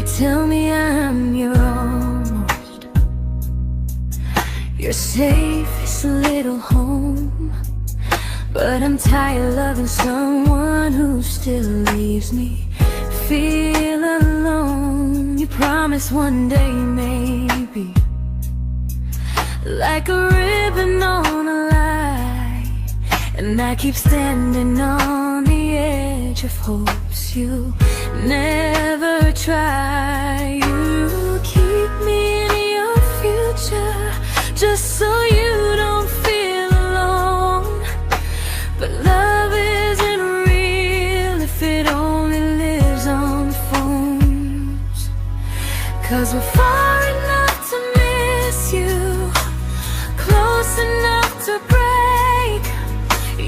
tell me I'm your almost, your safest little home. But I'm tired loving someone who still leaves me feel alone. You promise one day maybe, like a ribbon on a line, and I keep standing on the edge of hopes you never try. You keep me in your future just so you don't feel alone. But love isn't real if it only lives on phones. 'Cause we're far enough to miss you, close enough to break.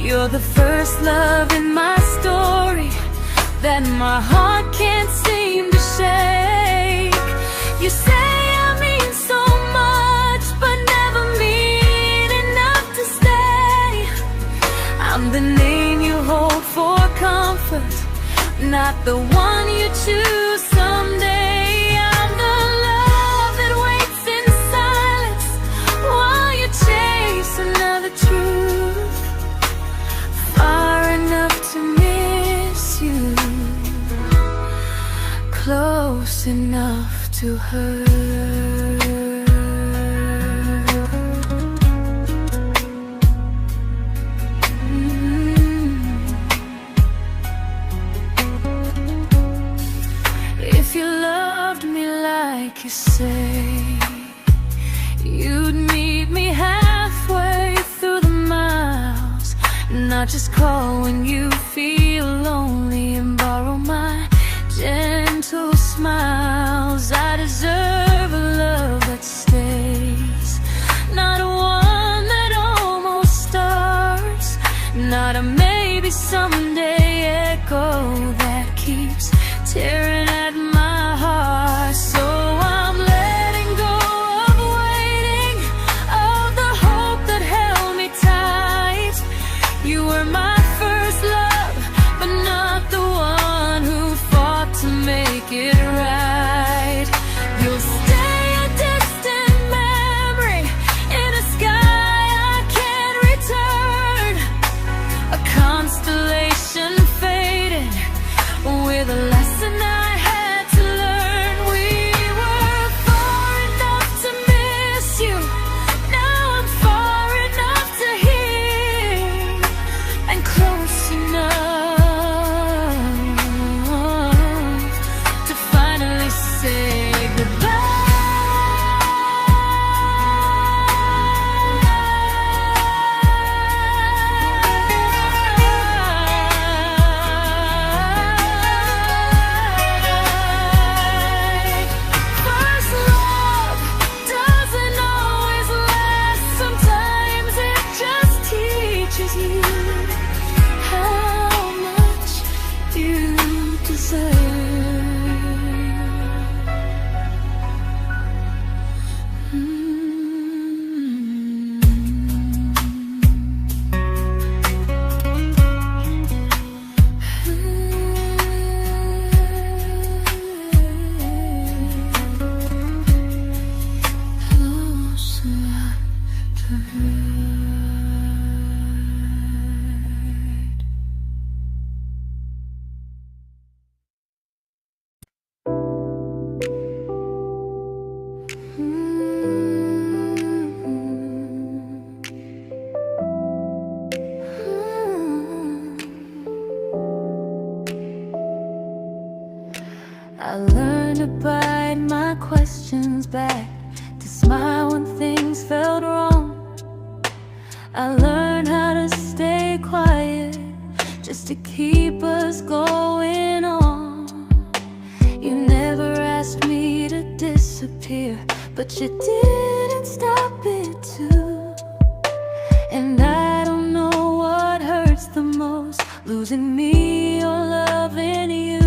You're the first love in my story that my heart can't seem to shake. You say I mean so much, but never mean enough to stay. I'm the name you hold for comfort, not the one you choose someday. I'm the love that waits in silence while you chase another truth. Far enough to miss you, close enough to hurt. If you loved me like you say, you'd meet me halfway through the miles, not just call when you feel lonely and borrow my gentle smiles. I deserve a love that stays, not a one that almost starts, not a maybe someday echo that keeps tearing at my heart. So I'm letting go of waiting, of the hope that held me tight. You were my first love, but not the one who fought to make it right. You'll stay a distant memory in a sky I can't return, a constellation faded with a lesson I had to learn. We were far enough to miss you, now I'm far enough to hear, and close enough to finally say goodbye. First love doesn't always last, sometimes it just teaches you how much you deserve. I learned to bite my questions back, to smile when things felt wrong. I learned how to stay quiet, just to keep us going on. You never asked me to disappear, but you didn't stop it too. And I don't know what hurts the most, losing me or loving you.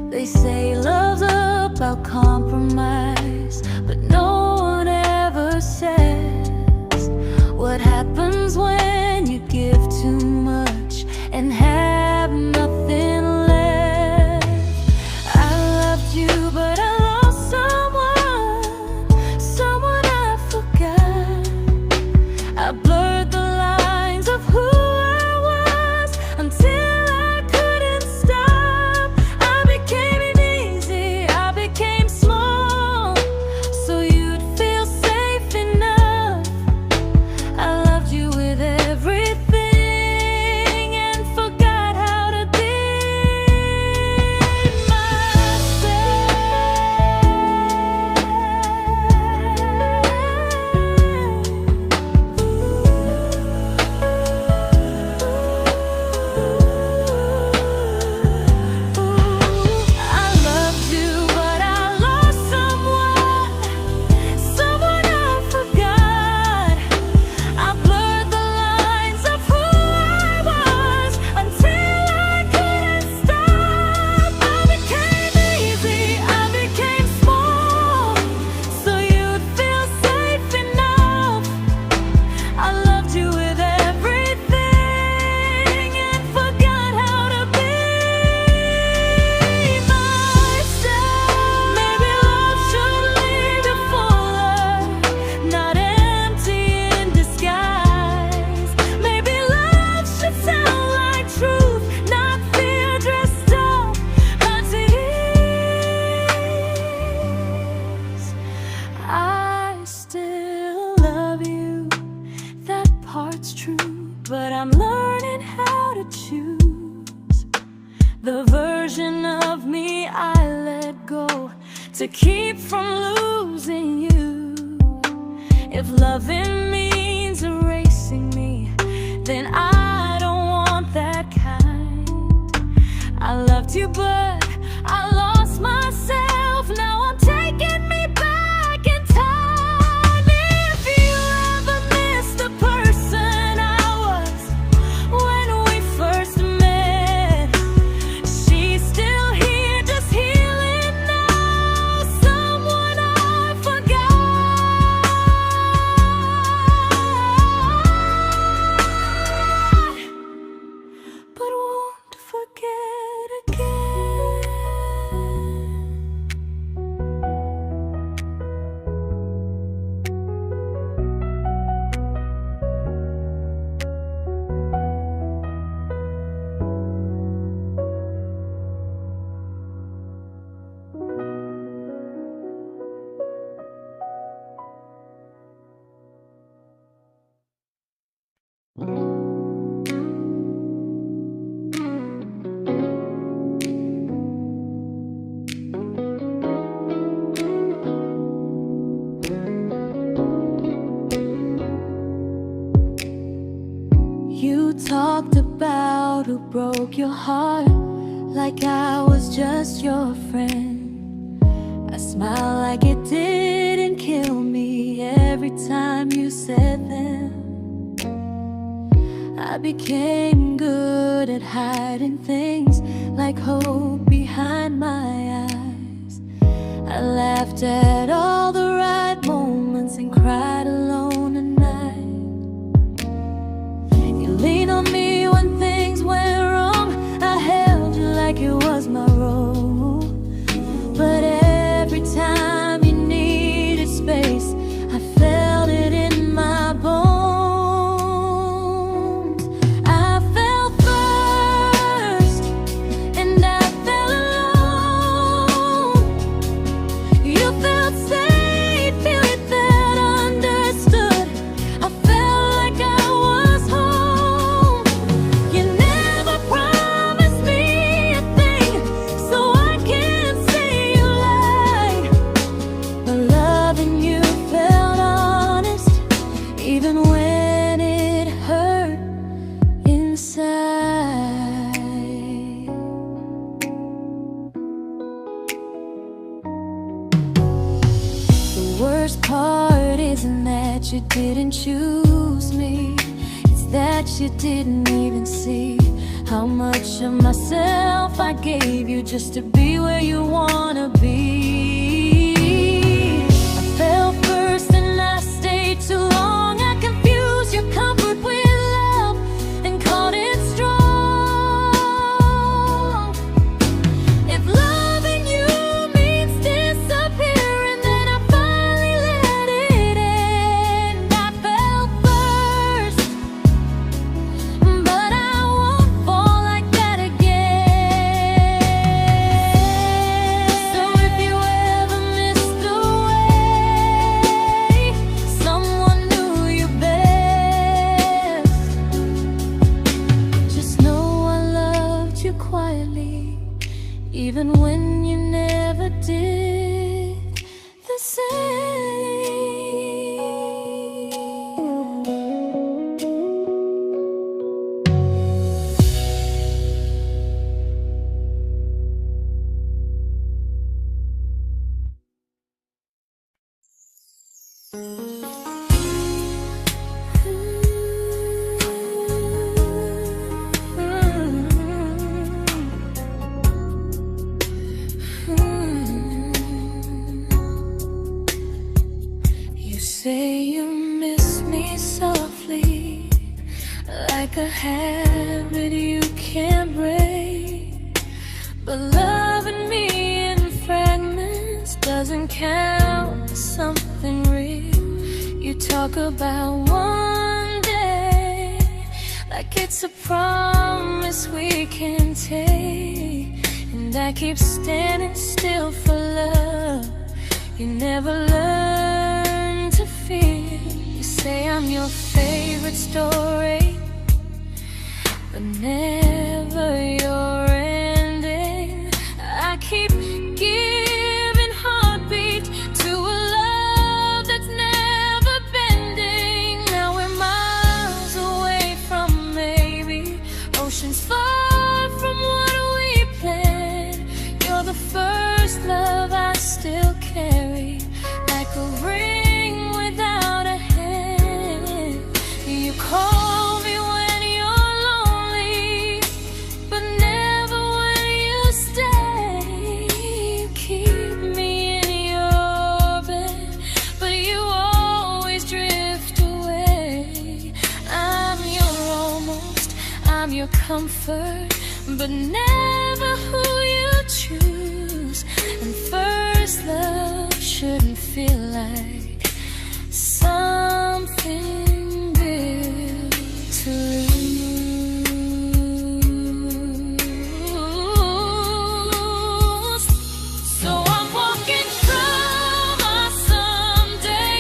They say love's about compromise, but no one ever says what happens when you give too much and have nothing left. I loved you to keep from losing you. If loving means erasing me, then I don't want that kind. I loved you, but I lost myself. Now I'm taking me back in time. If you ever miss the person I was when we first met, she's still here, just healing now. Someone I forgot, but won't forget again. You talked about who broke your heart, like I was just your friend. I smiled like it didn't kill me every time you said them. I became good at hiding things like hope behind my eyes. I laughed at all the right moments and cried alone at night. You leaned on me when things went wrong. I held you like it was my role. But every time you needed space, I felt it in my bones. I fell first, and I fell alone. You felt safe, feeling that understood. I felt like I was home. You never promised me a thing, so I can't say you lied. But loving you felt honest, even when it hurt inside. The worst part isn't that you didn't choose me, it's that you didn't even see how much of myself I gave you just to be where you wanna be. I fell first and I stayed too long. I confused your comfort with love and called it strong. If loving you means disappearing, then I finally let it end. I fell first, but I won't fall like that again. So if you ever missed the way someone knew you best, just know I loved you quietly, even when you never did the same. You say you miss me softly, like a habit you can't break. But loving me in fragments doesn't count as something real. You talk about one day like it's a promise we can take, and I keep standing still for love. You never learn to feel. You say I'm your favorite story, but never your ending. I keep giving heart comfort, but never who you choose. And first love shouldn't feel like something built to lose. So I'm walking from our someday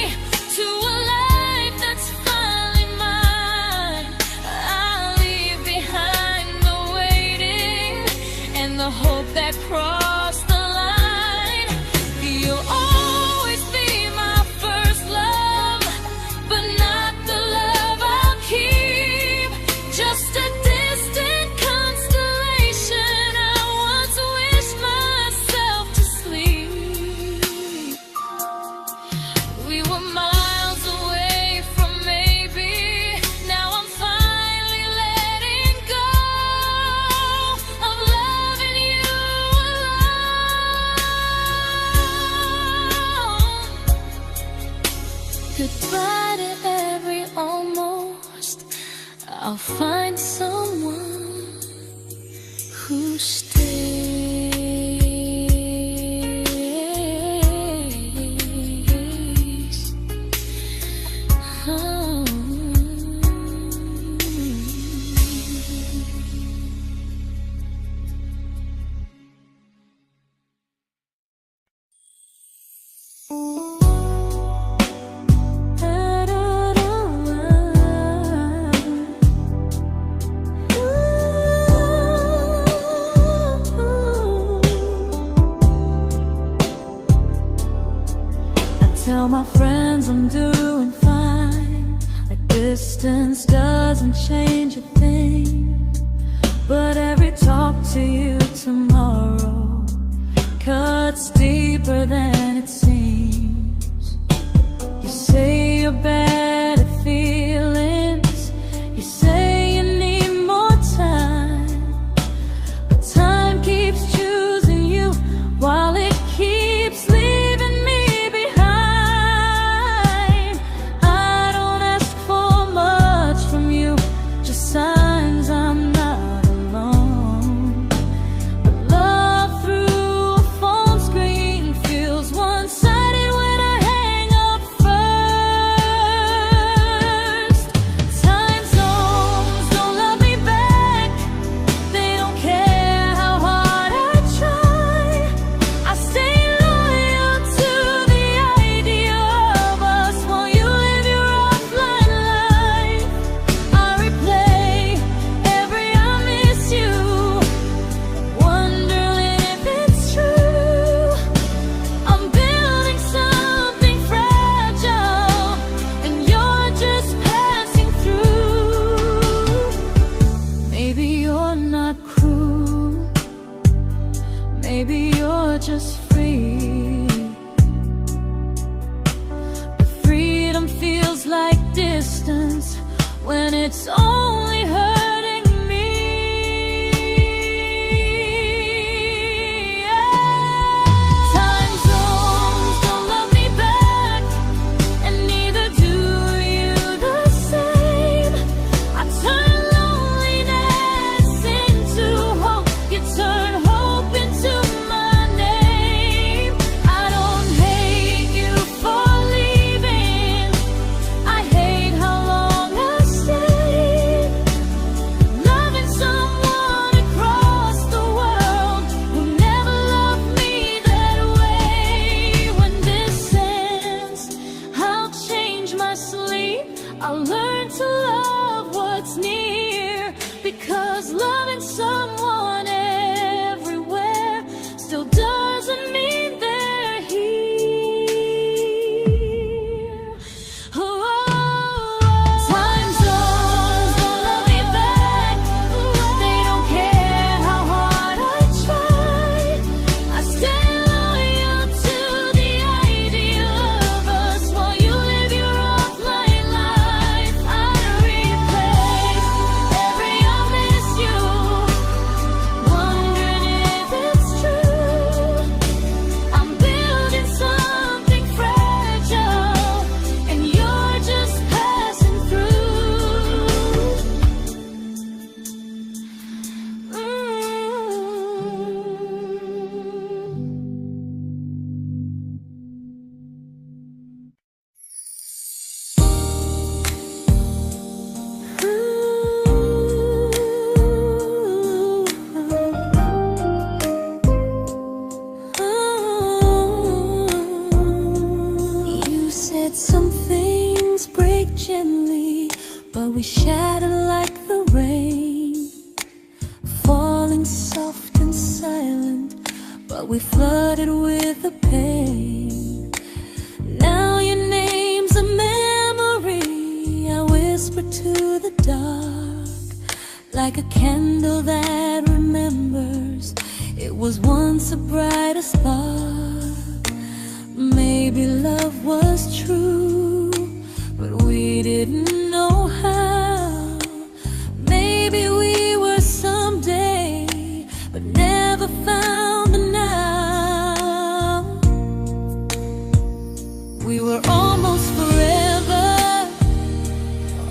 to a life that's finally mine. I'll leave behind the waiting and the hope that crossed the line. You'll always be my first love, but not the love I'll keep. Just a distant constellation I once wished myself to sleep. We were miles away from maybe. Now I'm finally letting go of loving you alone. Goodbye to every almost. I'll find someone who stays. Oh. Tell my friends I'm doing fine, like distance doesn't change a thing. But every talk to you tomorrow cuts deeper than it seems. You say you're bad at feelings, you say you need more time, but time keeps choosing you while it keeps leaving me behind. I don't ask for much from you, just signs I'm not alone. But love through a phone screen feels one-sided when I hang up first. Time zones don't love me back, they don't care how hard I try. I stay loyal to the idea of us while you live your offline life. I replay every I miss you, wondering if it's true. I'm building something fragile, and you're just passing through. Maybe you're not cruel, maybe you're just free. But freedom feels like distance when it's only hurting me. Time zones don't love me back, and neither do you the same. I turn loneliness into hope, you turn hope into my name. I don't hate you for leaving, I hate how long I stayed. we shattered like the rain, falling soft and silent, but we flooded with the pain. Now your name's a memory I whisper to the dark, like a candle that remembers it was once a brighter spark. Maybe love was true, but we didn't know how. Maybe we were someday, but never found the now. We were almost forever,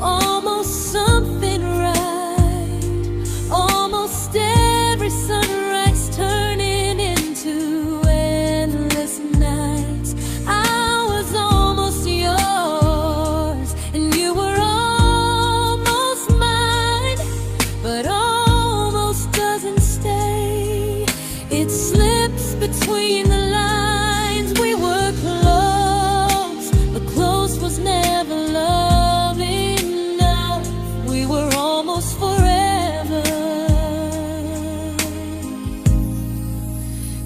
almost something right, almost every sunrise turning into endless nights. I was almost yours, and you were almost mine, but almost doesn't stay. It slips between the lines. We were close, but close was never love enough. We were almost forever,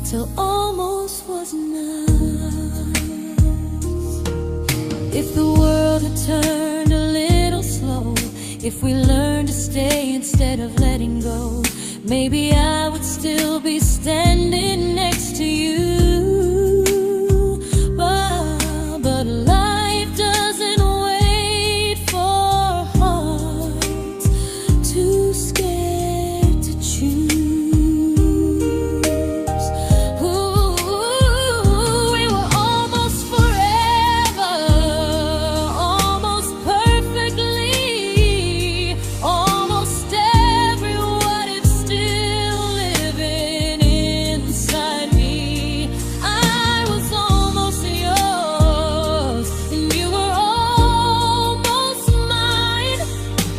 till almost was enough. If the world had turned a little slow, if we learned to stay instead of letting go, maybe I would still be standing next to you. But life doesn't wait for hearts too scared to choose. Ooh, we were almost forever, almost perfectly, almost every what if still living inside me. I was almost yours, and you were almost mine,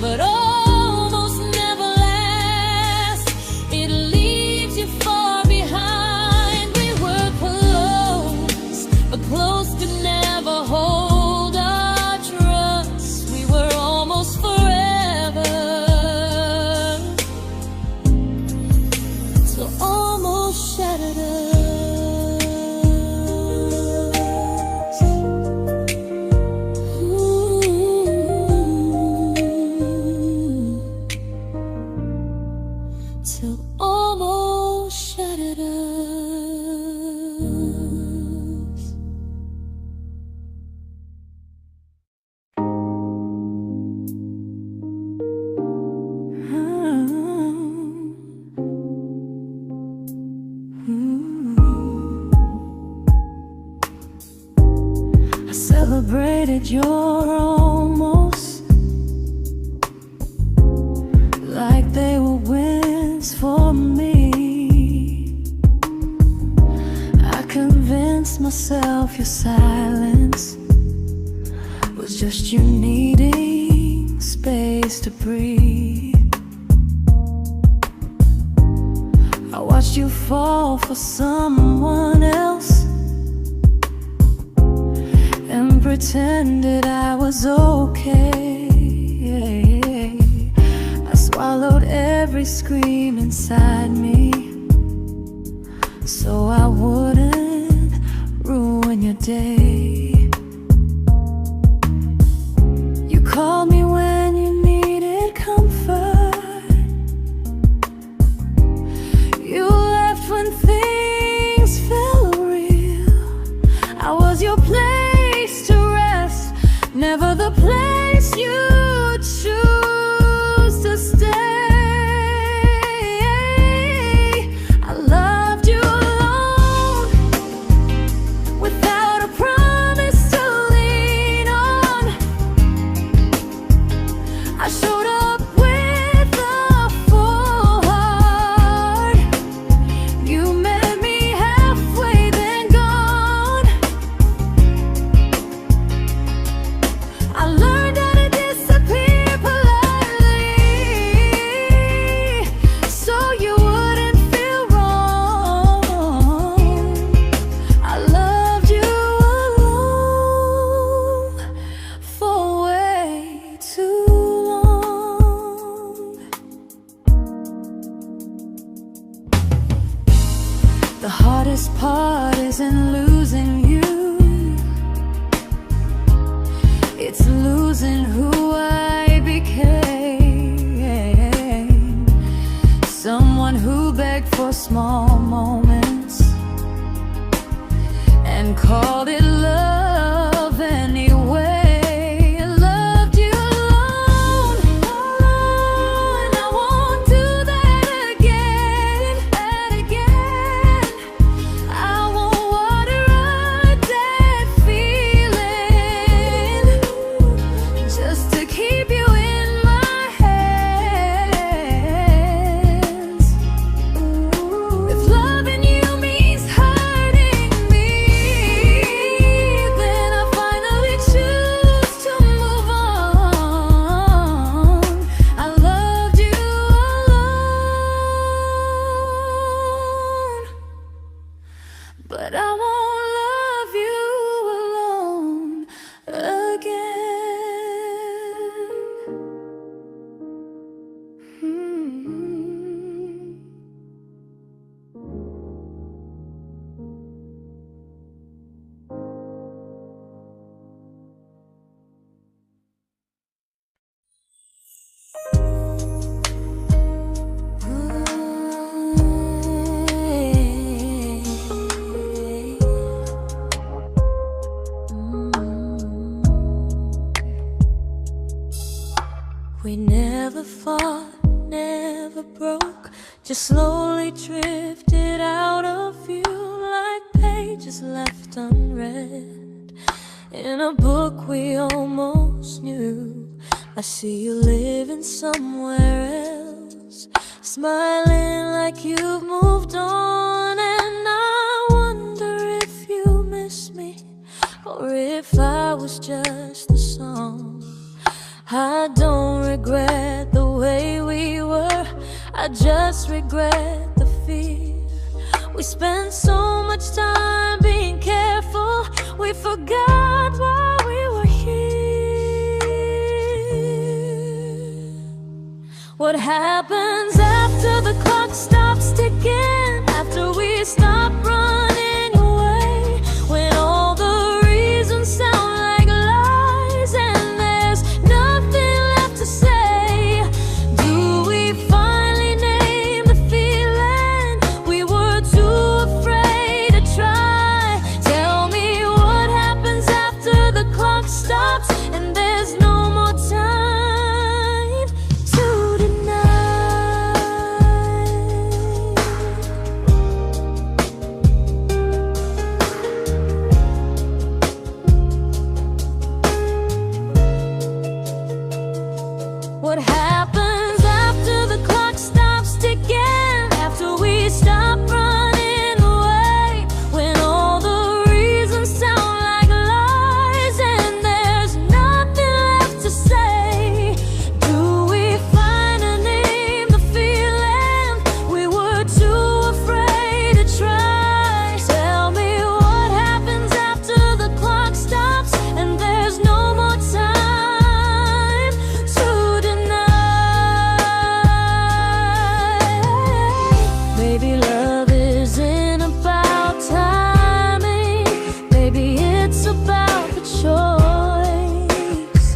but almost never lasts. It leaves you far behind. We were close, but close could never hold our trust. We were almost forever, till almost shattered us. Ooh, till almost shattered us. I celebrated your almost like they were wins for me. I convinced myself your silence was just you needing space to breathe. I watched you fall for someone else and pretended I was okay. I swallowed every scream inside me so I wouldn't ruin your day. You called me when you needed comfort. You left when things felt real. I was your place to rest, never the place you choose to stay. I loved you alone, without a promise to lean on. I showed up with a full heart. You met me halfway, then gone. I learned heart isn't losing you, it's losing who I became. Someone who begged for small moments and called it love anyway. Loved you alone, alone. I won't do that again, I won't water a dead feeling just to keep you in my hands. If loving you means hurting me, then I finally choose to move on. I loved you alone, but I won't love you alone again. We never fought, never broke, just slowly drifted out of view like pages left unread in a book we almost knew. I see you living somewhere else, smiling like you've moved on, and I wonder if you miss me or if I was just a song. I don't regret the way we were, I just regret the fear. We spent so much time being careful, we forgot why we were here. What happens after the clock stops ticking, after we stop running away, when all the reasons sound like lies and there's nothing left to say? Do we finally name the feeling we were too afraid to try? Tell me what happens after the clock stops and there's no more time to deny. What happens after the clock stops ticking, after we stop running away, when all the reasons sound like lies and there's nothing left to say? Do we finally name the feeling we were too afraid to try? Tell me what happens after the clock stops and there's no more time to deny. Maybe love isn't about timing, maybe it's about the choice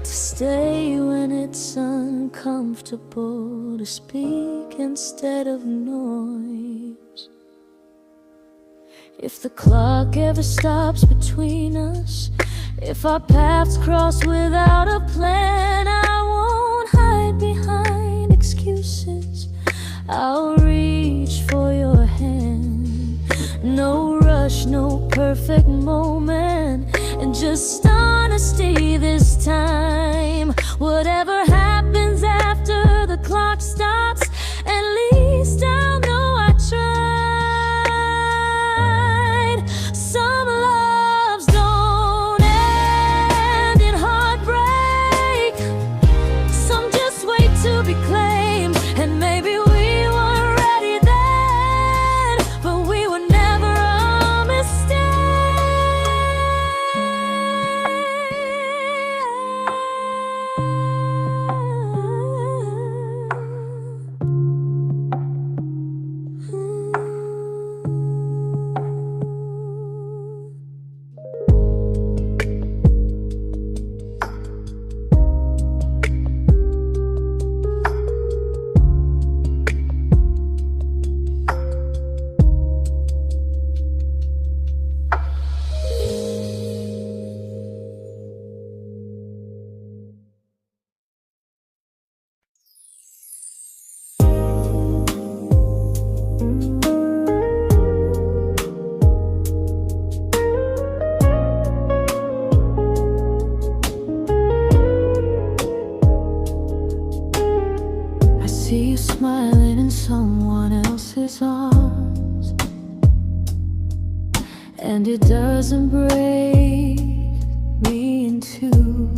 to stay when it's uncomfortable, to speak instead of noise. If the clock ever stops between us, if our paths cross without a plan, I won't hide behind excuses, I'll reach for your hand. No rush, no perfect moment, and just honesty this time. Whatever happens after the clock stops, at least I'll know I tried. Some loves don't end in heartbreak, some just wait to be claimed, and maybe we weren't ready then, but we were never a mistake. and it doesn't break me in two.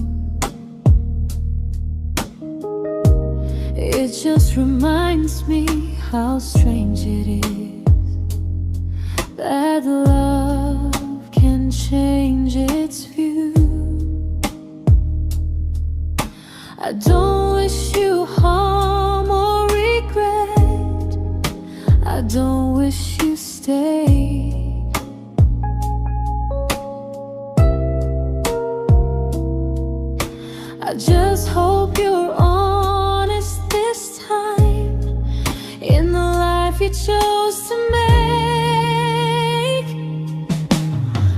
It just reminds me how strange it is that love can change its view. I don't wish you harm or regret. I don't wish you stay. I just hope you're honest this time in the life you chose to make.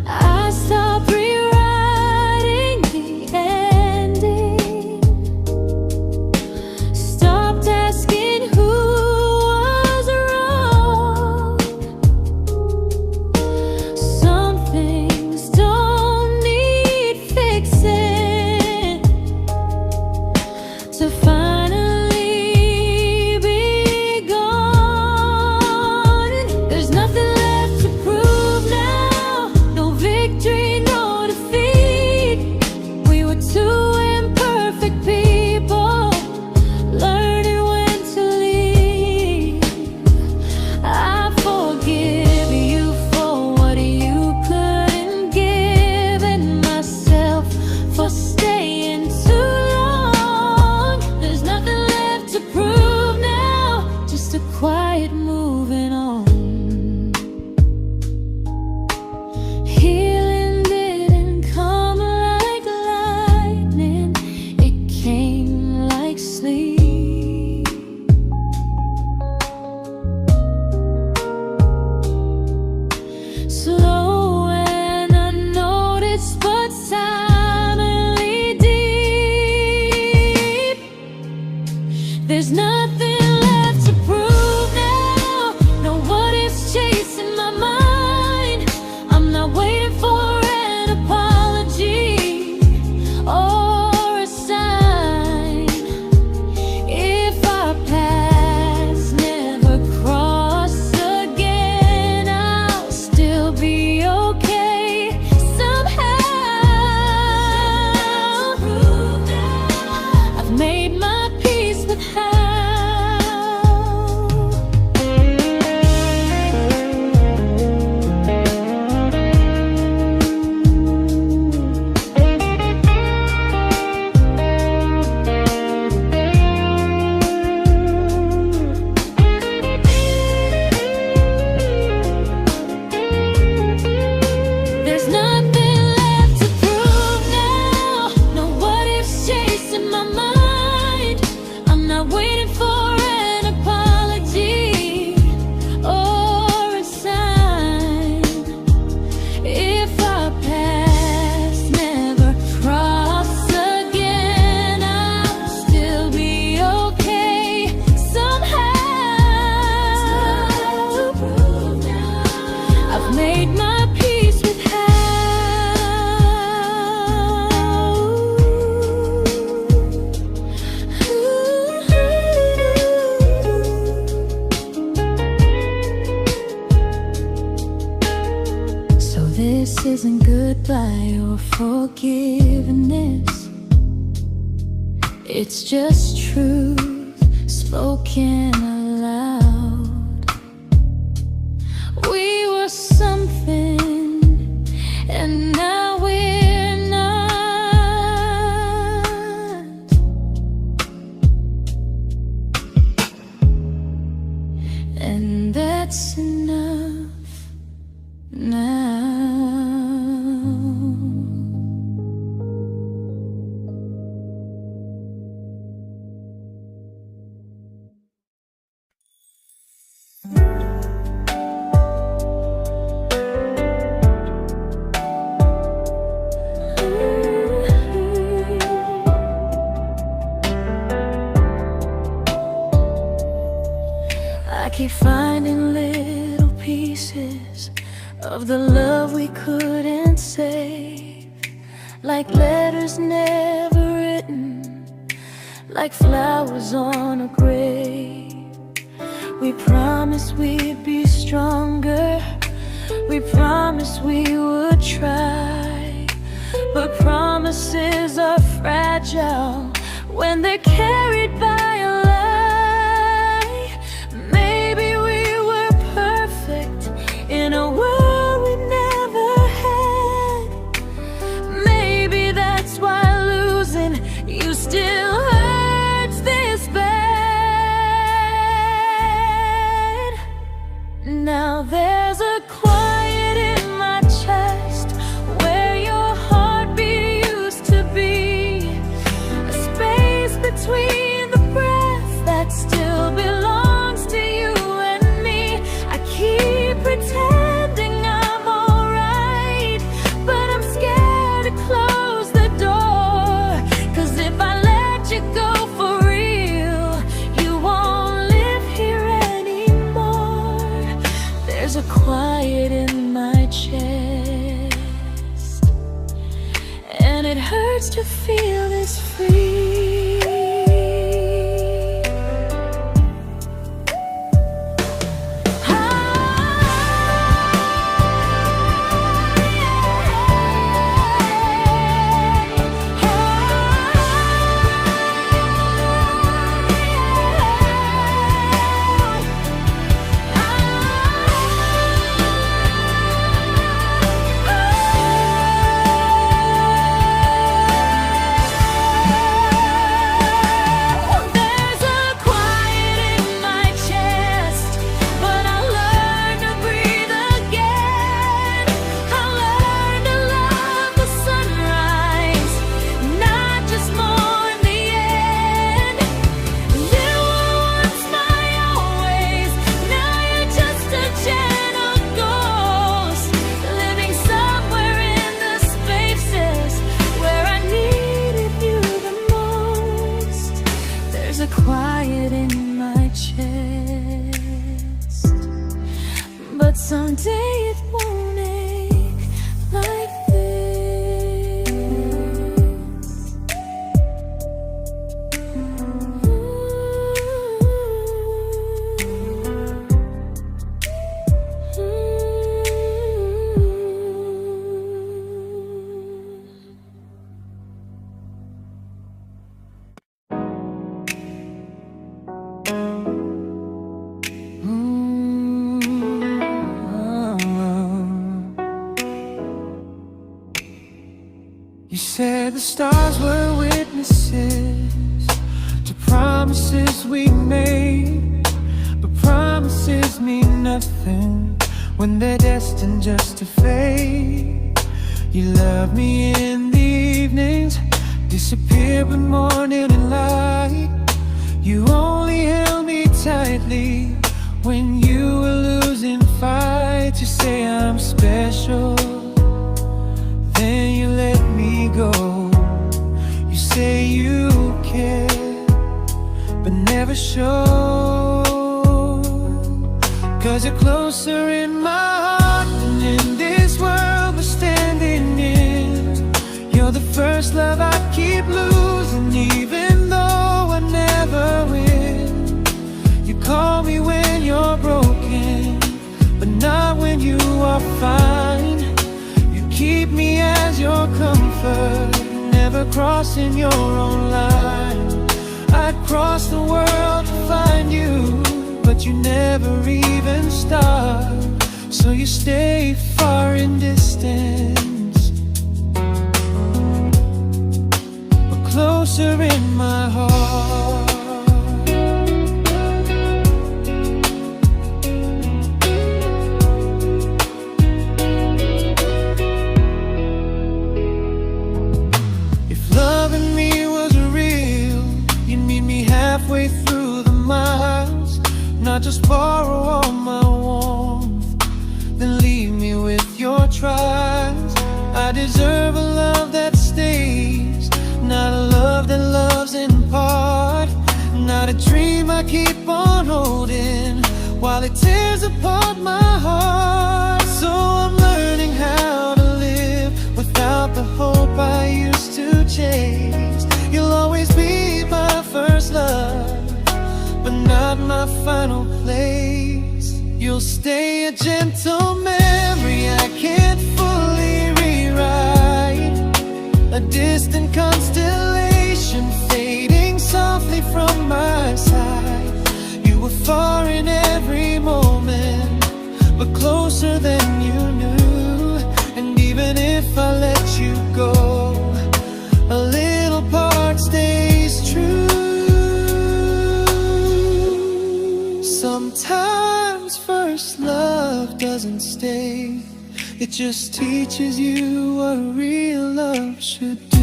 I stopped rewriting the ending, stopped asking who was wrong. Some things don't need fixing to finally be gone. There's nothing left to prove now, no victory, no defeat. We were two imperfect people, learning when to leave. I forgive you for what you couldn't give, and myself for staying too long. There's nothing left to prove now, just a quiet moving on. Healing didn't come like lightning, it came like sleep. Slow and unnoticed, but silently deep. There's nothing left to prove now, no what ifs chasing my mind. I'm not waiting for an apology or a sign. If our paths never cross again, I'll still be okay somehow. I've made my peace with how. There's nothing left to prove now, no what ifs chasing my mind. I'm not waiting for an apology or a sign. If our paths never cross again, I'll still be okay somehow. I've made my peace with how. So this isn't goodbye or forgiveness, it's just truth spoken aloud. We were something, and now we're not. And that's enough now. I keep finding little pieces of the love we couldn't save, like letters never written, like flowers on a grave. We promised we'd be stronger, We promised we would try, but promises are fragile when they're carried by a lie. Maybe we were perfect in a world we never had. Maybe that's why losing you still hurts this bad. Now there's a quiet in my chest where your heartbeat used to be, a space between the breath that still belongs to you and me. I keep pretending I'm alright, but I'm scared to close the door. 'Cause if I let you go for real, you won't live here anymore. There's a quiet in my chest, and it hurts to feel this free. Quiet in my chest, but someday it won't ache like this. You said the stars were witnesses to promises we made, but promises mean nothing when they're destined just to fade. You love me in the evenings, disappear when morning and light. You only held me tightly when you were losing fights. You say I'm special, then you let me go. You say you care, but never show. 'Cause you're closer in my heart than in this world we're standing in. You're the first love I keep losing, even though I never win. You call me when you're broken, but not when you are fine. Keep me as your comfort, never crossing your own line. I'd cross the world to find you, but you never even start. So you stay far in distance, but closer in my heart. Halfway through the miles, not just borrow all my warmth, then leave me with your trials. I deserve a love that stays, not a love that loves in part. Not a dream I keep on holding while it tears apart my heart. So I'm learning how to live without the hope I used to chase. You'll always be my first love, but not my final place. You'll stay a gentle memory It just teaches you what real love should do.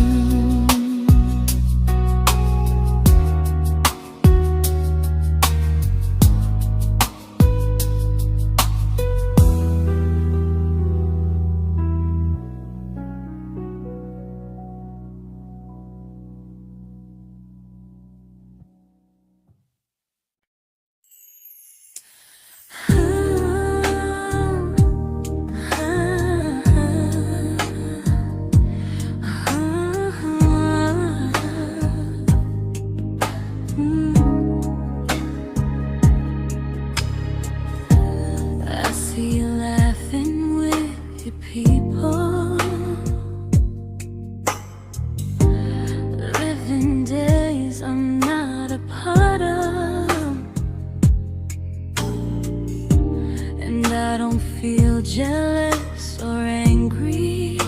Jealous or angry,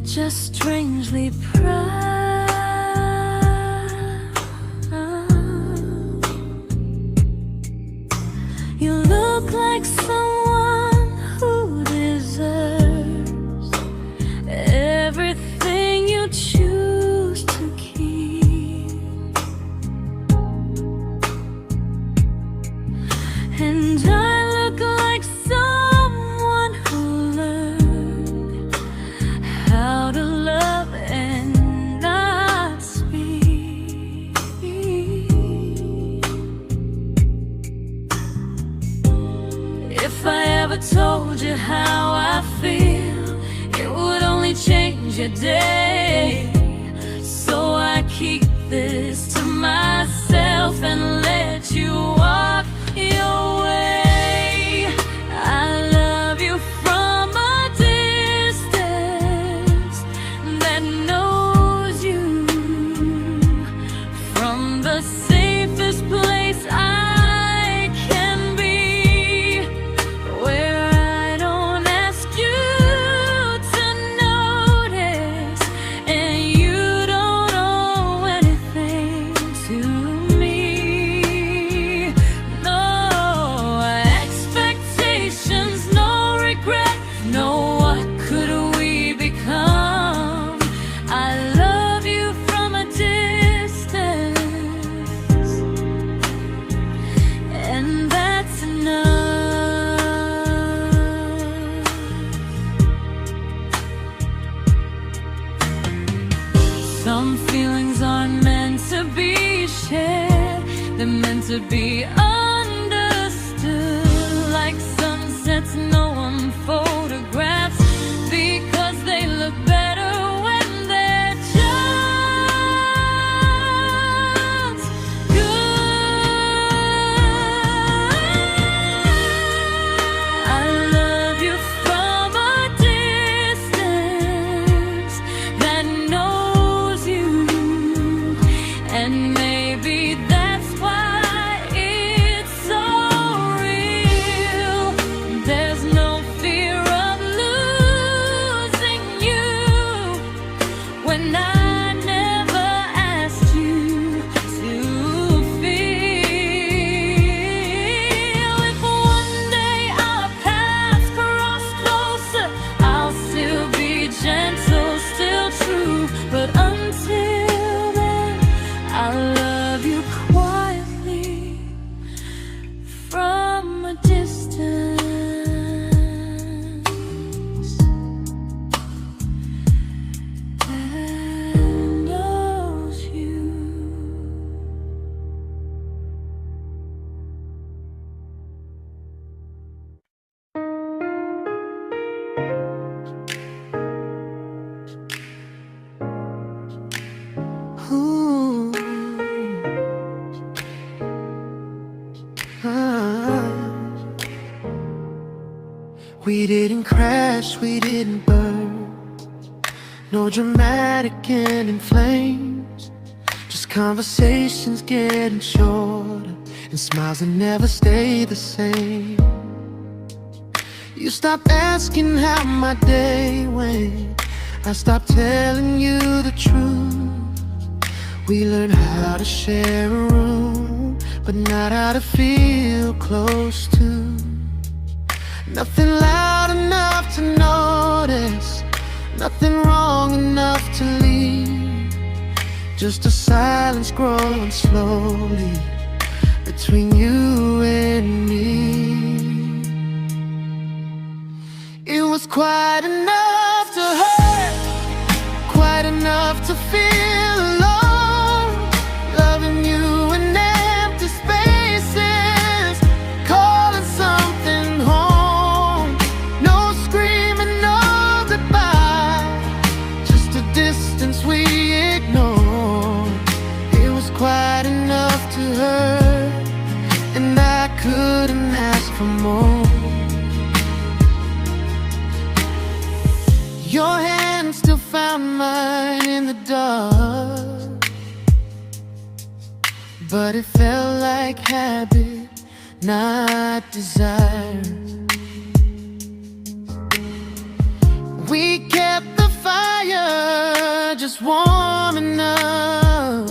just strangely proud. You look like someone who deserves everything you choose to keep, and I look like someone who learned how to love and not speak. If I ever told you how I feel, it would only change your day. So I keep this to myself and let you walk your way. I love you from a distance that knows you, from the safest place I can be, where I don't ask you to notice and you don't owe anything to me. No expectations, no regret, no what could we become. I love you from a distance, and that's enough. Some feelings aren't meant to be shared, they're meant to be understood, like sunsets no one photographs, because they look better when they're just good. I love you from a distance that knows you, and maybe that's why it's so real. There's no fear of losing you when I never asked you to feel. If one day our paths cross closer, I'll still be gentle, still true, but until then, I love you quietly from a distance that knows you. Ooh. Ah. We didn't crash, we didn't burn, no dramatic end in flames, just conversations getting shorter and smiles that never stay the same. You stopped asking how my day went, I stopped telling you the truth. We learned how to share a room, but not how to feel close to. Nothing loud enough to just a silence growing slowly between you and me. It was quite enough to hurt, quite enough to feel alone, loving you in empty spaces, calling something home. No screaming, no goodbye, just a distance we ignored. It was quite enough to hurt, and I couldn't ask for more. Your hand still found mine in the dark, but it felt like habit, not desire. We kept the fire just warm enough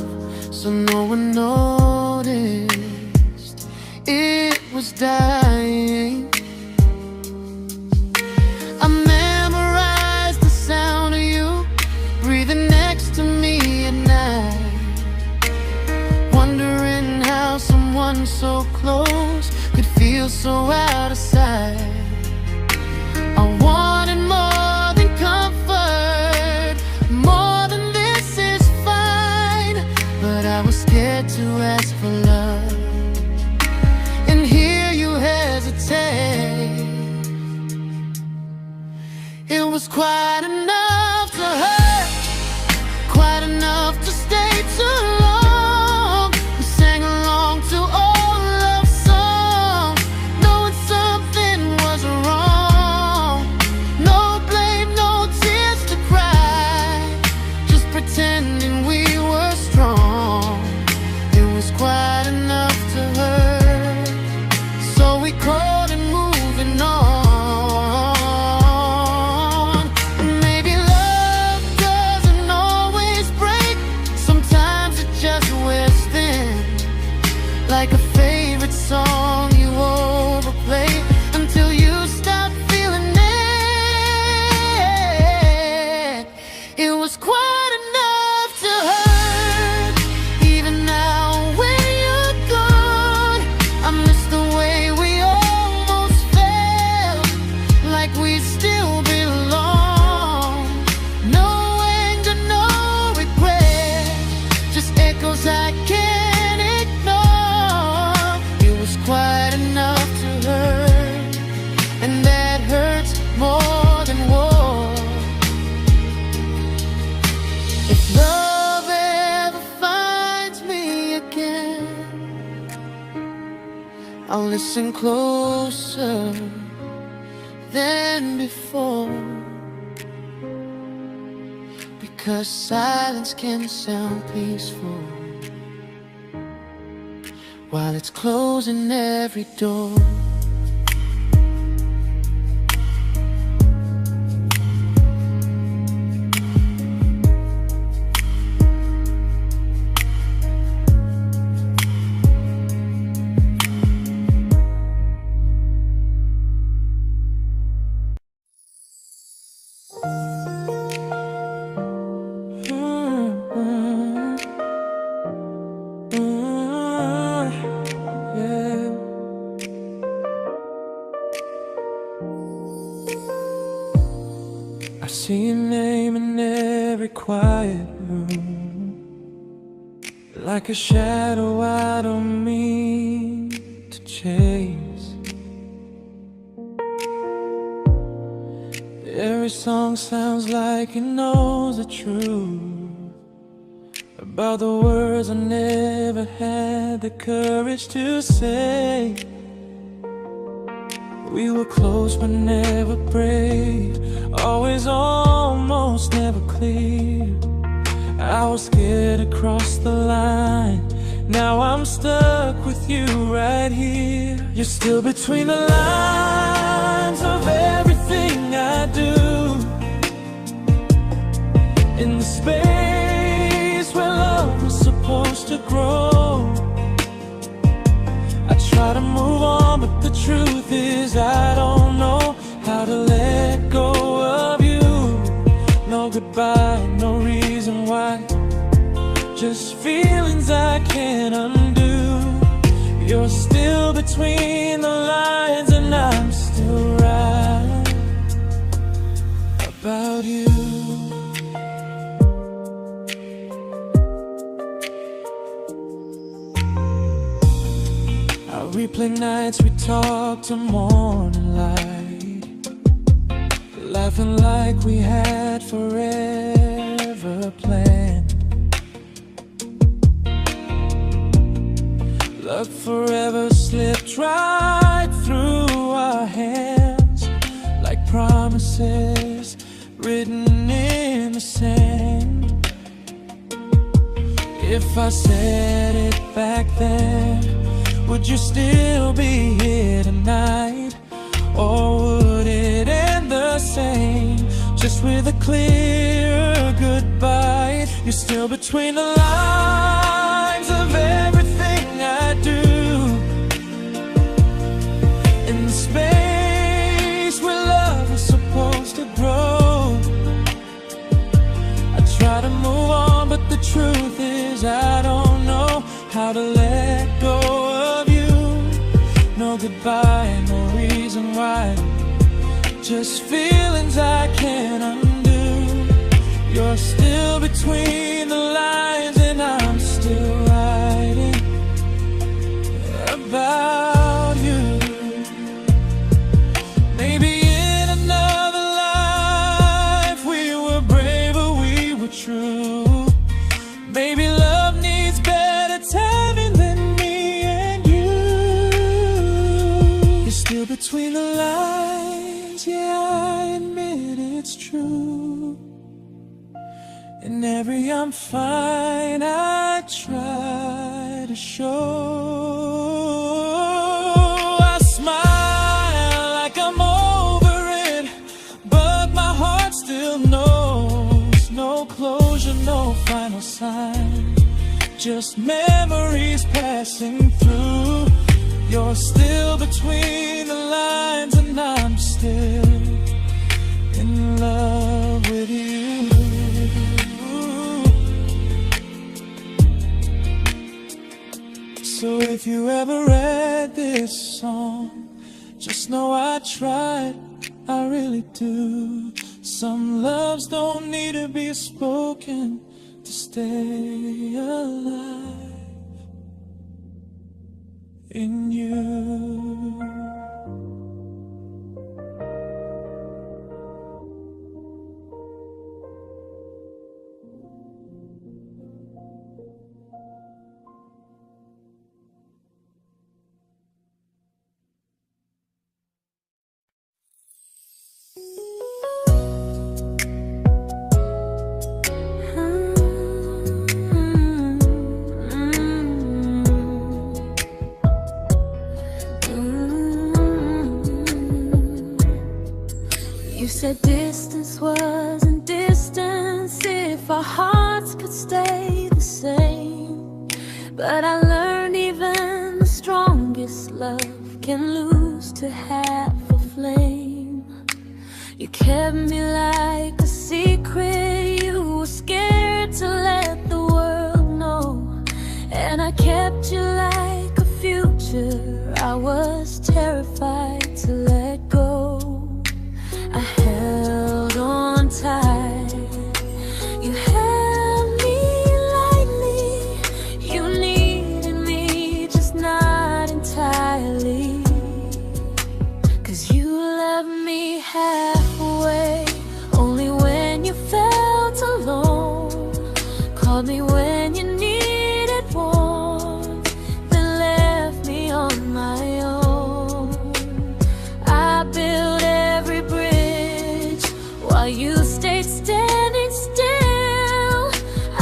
so no one noticed it was dying. I memorized the sound of you breathing next to me at night, wondering how someone so close could feel so out of sight. I wanted more than comfort, more than this is fine, but I was scared to ask for love, and here you hesitate. It was quite enough to hurt, quite enough to stay too long. We sang along to old love songs, knowing something was wrong. No blame, no tears to cry, just pretending we were strong. It was quite enough to hurt, so we called it moving on. Maybe love doesn't always break, sometimes it just wears thin, like a favorite song you overplay until you stop feeling it. It was quite enough to hurt, even now when you're gone. I miss the way we almost felt, like we still belong. No anger, no regret, just echoes I can't ignore. It was quite enough to hurt, and that hurts more than war. If love ever finds me again, I'll listen closer than before, because silence can sound peaceful while it's closing every door. I see your name in every quiet room, like a shadow I don't mean to chase. Every song sounds like it knows the truth about the words I never had the courage to say. We were close but never brave, always almost never clear. I was scared to cross the line, now I'm stuck with you right here. You're still between the lines of everything I do, in the space where love was supposed to grow. I try to move on, but the truth is I don't know how to let go of you. No goodbye, no reason why, between the lines, and I'm still right about you. I replay nights we talk to morning light, laughing like we had forever planned. Love forever slipped right through our hands, like promises written in the sand. If I said it back then, would you still be here tonight? Or would it end the same, just with a clear goodbye? You're still between the lines of everything I do, in the space where love is supposed to grow. I try to move on, but the truth is I don't know how to let go of you. No goodbye, no reason why, just feelings I can't undo. You're still between the lines, and I'm still writing about you. Maybe in another life we were braver, we were true. Maybe love needs better timing than me and you. You're still between the lines, yeah, I admit it's true. In every I'm fine I try to show. I smile like I'm over it, but my heart still knows. No closure, no final sign, just memories passing through. You're still between the lines, and I'm still in love with you. So if you ever read this song, just know I tried, I really do. Some loves don't need to be spoken to stay alive in you. You said distance wasn't distance if our hearts could stay the same. But I learned even the strongest love can lose to half a flame. You kept me like a secret, you were scared to let the world know. And I kept you like a future, I was terrified to let go. I held on tight, you held me lightly. You needed me, just not entirely. 'Cause you left me halfway, only when you felt alone. Called me when you needed warmth, then left me on my own. I built every bridge while you stayed standing still.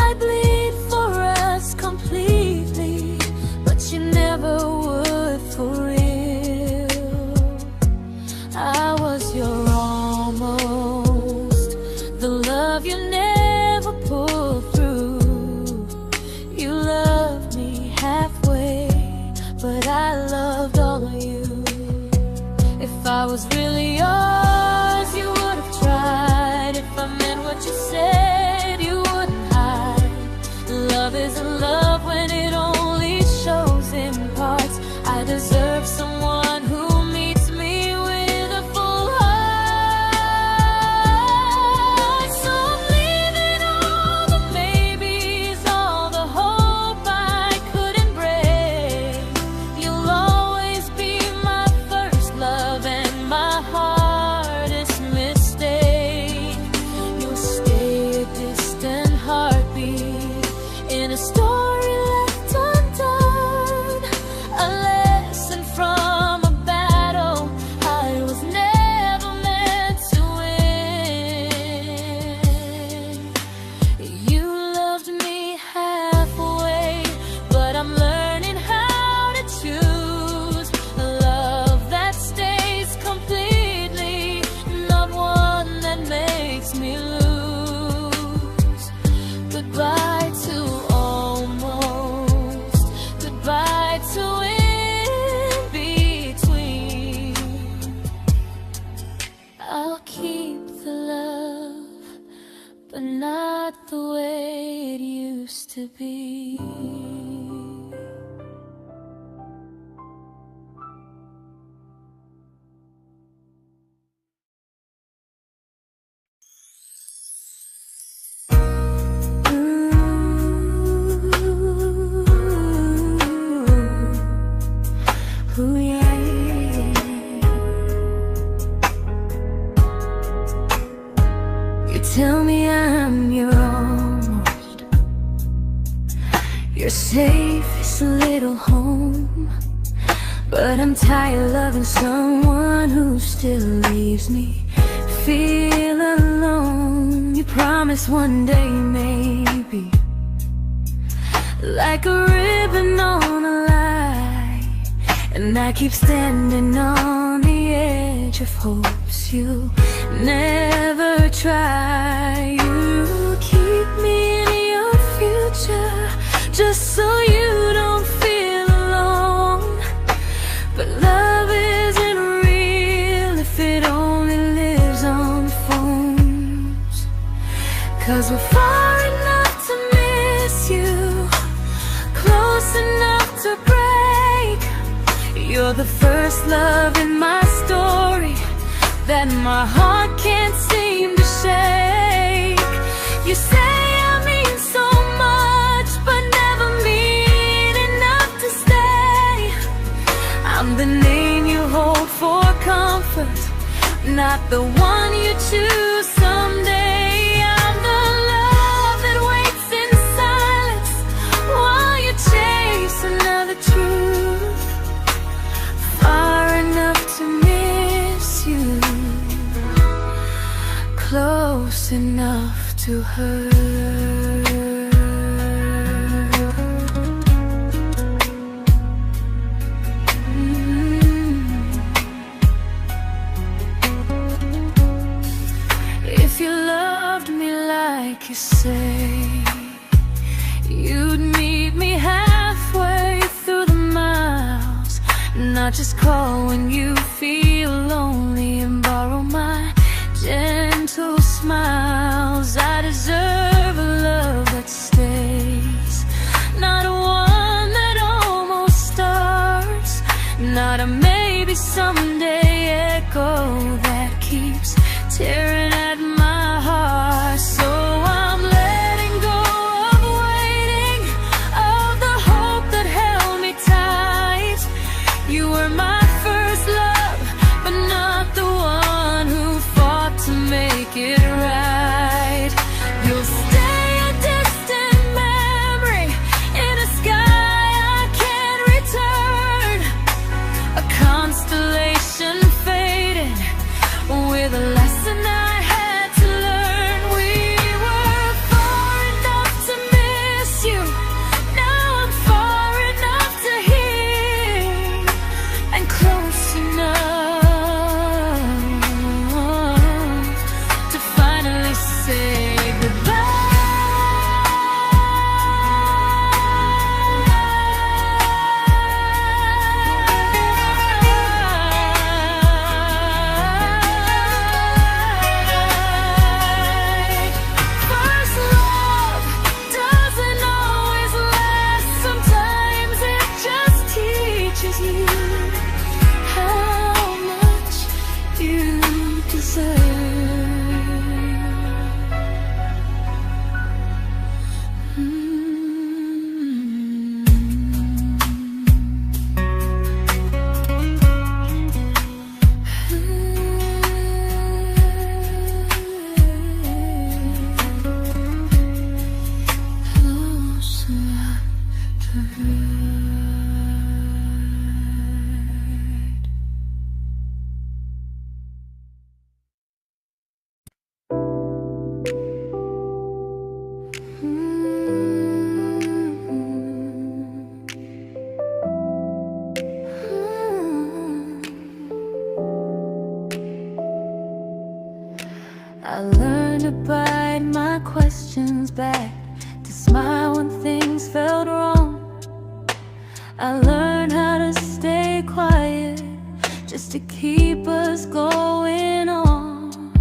I bleed for us completely, but you never would for real. I was your almost, the love you never pulled through. You loved me halfway, but I loved all of you. If I was really yours, you would have tried. If I meant what you said, you wouldn't hide. Love isn't love when it only shows in parts. I deserve someone makes me lose. Goodbye to almost, goodbye to in between. I'll keep the love, but not the way it used to be. Ooh, yeah, yeah. You tell me I'm your almost, your safest little home, but I'm tired loving someone who still leaves me feel alone. You promise one day maybe, like a ribbon on a line, and I keep standing on the edge of hopes you'll never try. You keep me in your future just so you don't feel alone. But love isn't real if it only lives on phones. 'Cause we're far enough to miss you, close enough to break. You're the first love in my story that my heart can't seem to shake. You say I mean so much, but never mean enough to stay. I'm the name you hold for comfort, not the one you choose someday. I'm the love that waits in silence while you chase another truth. Far enough to miss you, close enough to hurt. If you loved me like you say, you'd meet me halfway through the miles, not just call when you feel lonely and borrow my gentle smiles. I deserve a love that stays, not one that almost starts, not a maybe someday echo that keeps tearing at my heart. So I'm letting go of waiting, of the hope that held me tight. You were my first love, but not the one who fought to make it right. You'll stay a distant memory in a sky I can't return, a constellation I learned to bite my questions back, to smile when things felt wrong. I learned how to stay quiet, just to keep us going on.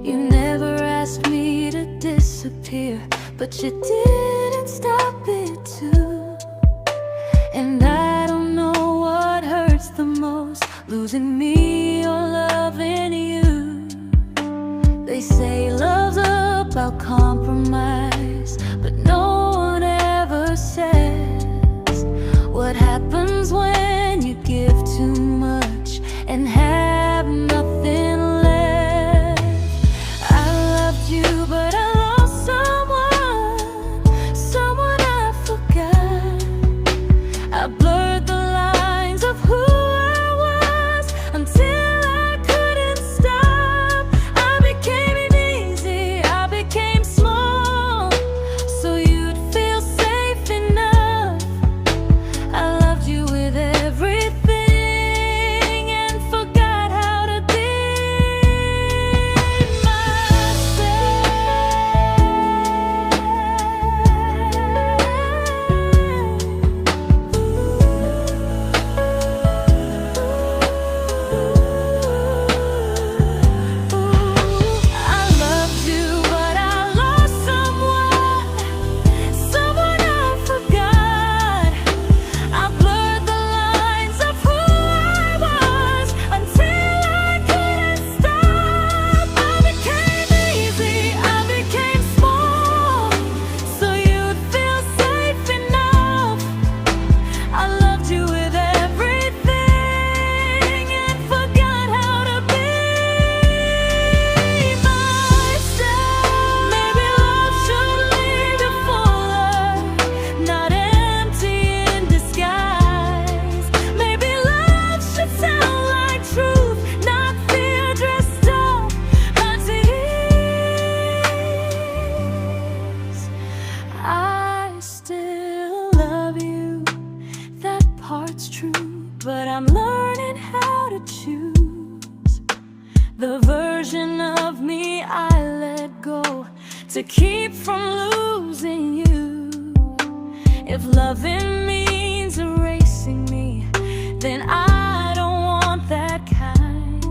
You never asked me to disappear, but you didn't stop it too. And I don't know what hurts the most, losing me or loving you. They say love's about compromise, but no one ever says what happens when you give too much and have nothing left. I loved you, but I lost someone I forgot. I blurred the lines of who I was until I couldn't stop. I became easy, I became small, so you'd feel safe enough. I loved you with everything and forgot how to be but I'm learning how to choose the version of me I let go to keep from losing you. If loving means erasing me, then I don't want that kind.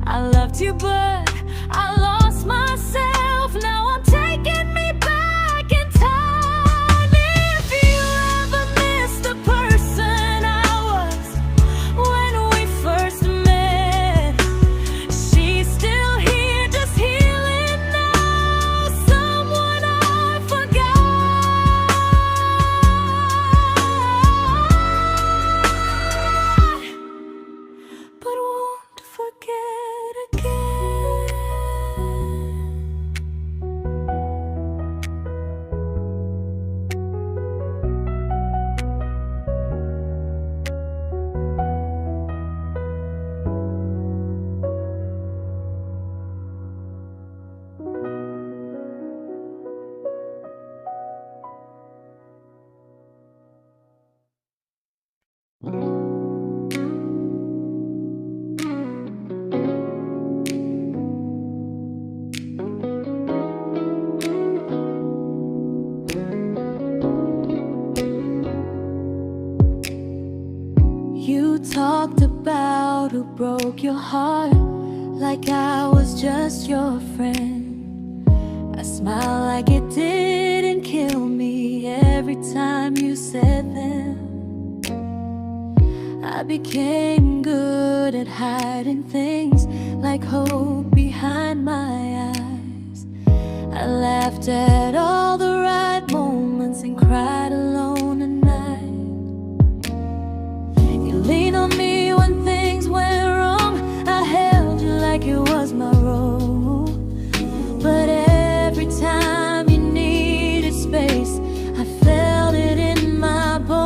I loved you, but I lost myself. Now I'm taking me back in time. If you ever missed the person I was when we first met, she's still here, just healing now. Someone I forgot, but won't forget again. You talked about who broke your heart, like I was just your friend. I smile like it didn't kill me every time you said them. I became good at hiding things like hope behind my eyes. I laughed at all the right moments and cried alone at night. You leaned on me when things went wrong. I held you like it was my role. But every time you needed space, I felt it in my bones.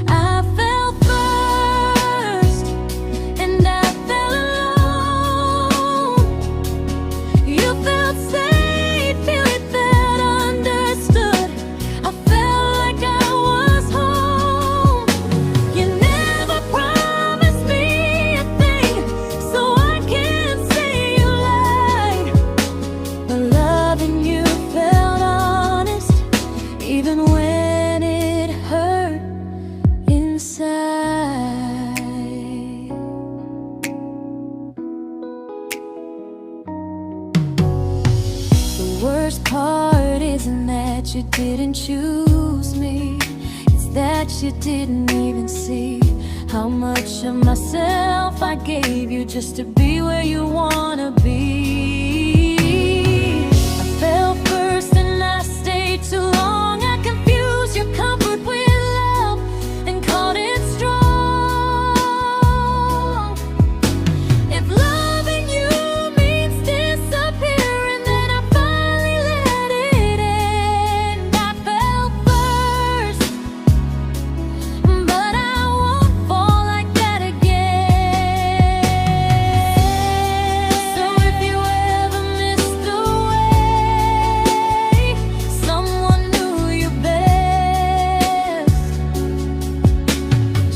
I fell first, and I fell alone. You felt safe. worst part isn't that you didn't choose me, it's that you didn't even see how much of myself I gave you just to be where you wanna be. I fell first and I stayed too long. I confused your comfort with love and called it strong. If loving you means disappearing, then I finally let it end. I fell first, but I won't fall like that again. So if you ever missed the way someone knew you best,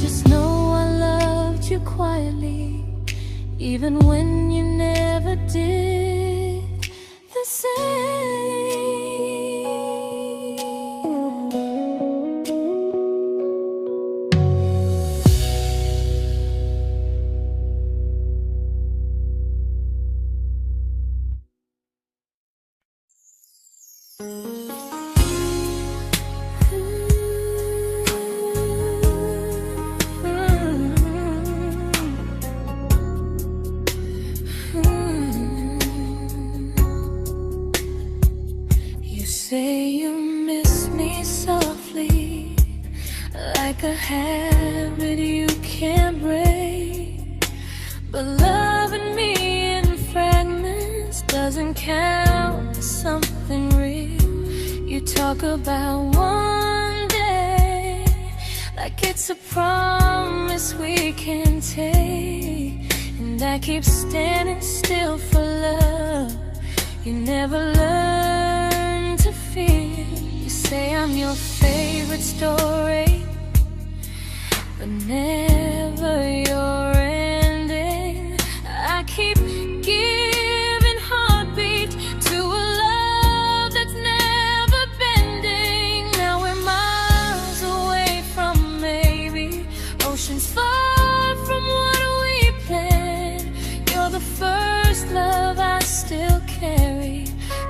just know I loved you quietly, even when you never did the same. You say you miss me softly, like a habit you can't break. But loving me in fragments doesn't count as something real. You talk about one day like it's a promise we can take, and I keep standing still for love. You never learn to feel. You say I'm your favorite story, but never your ending. I keep giving heartbeat to a love that's never bending. Now we're miles away from maybe oceans far from what we planned. You're the first love I still carry,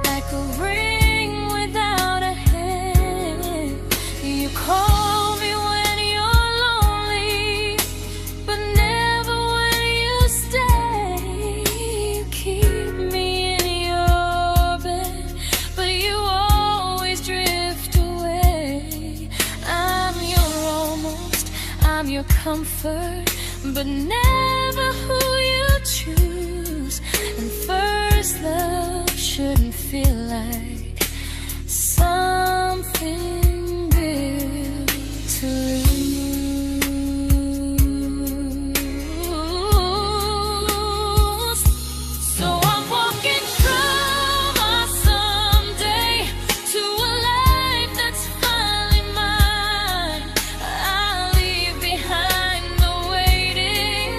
like a ring without a hand. You call me when you're lonely, but never when you stay. You keep me in your bed, but you always drift away. I'm your almost, I'm your comfort, but never who you choose. And first love shouldn't feel like something built to lose. So I'm walking from my someday to a life that's finally mine. I'll leave behind the waiting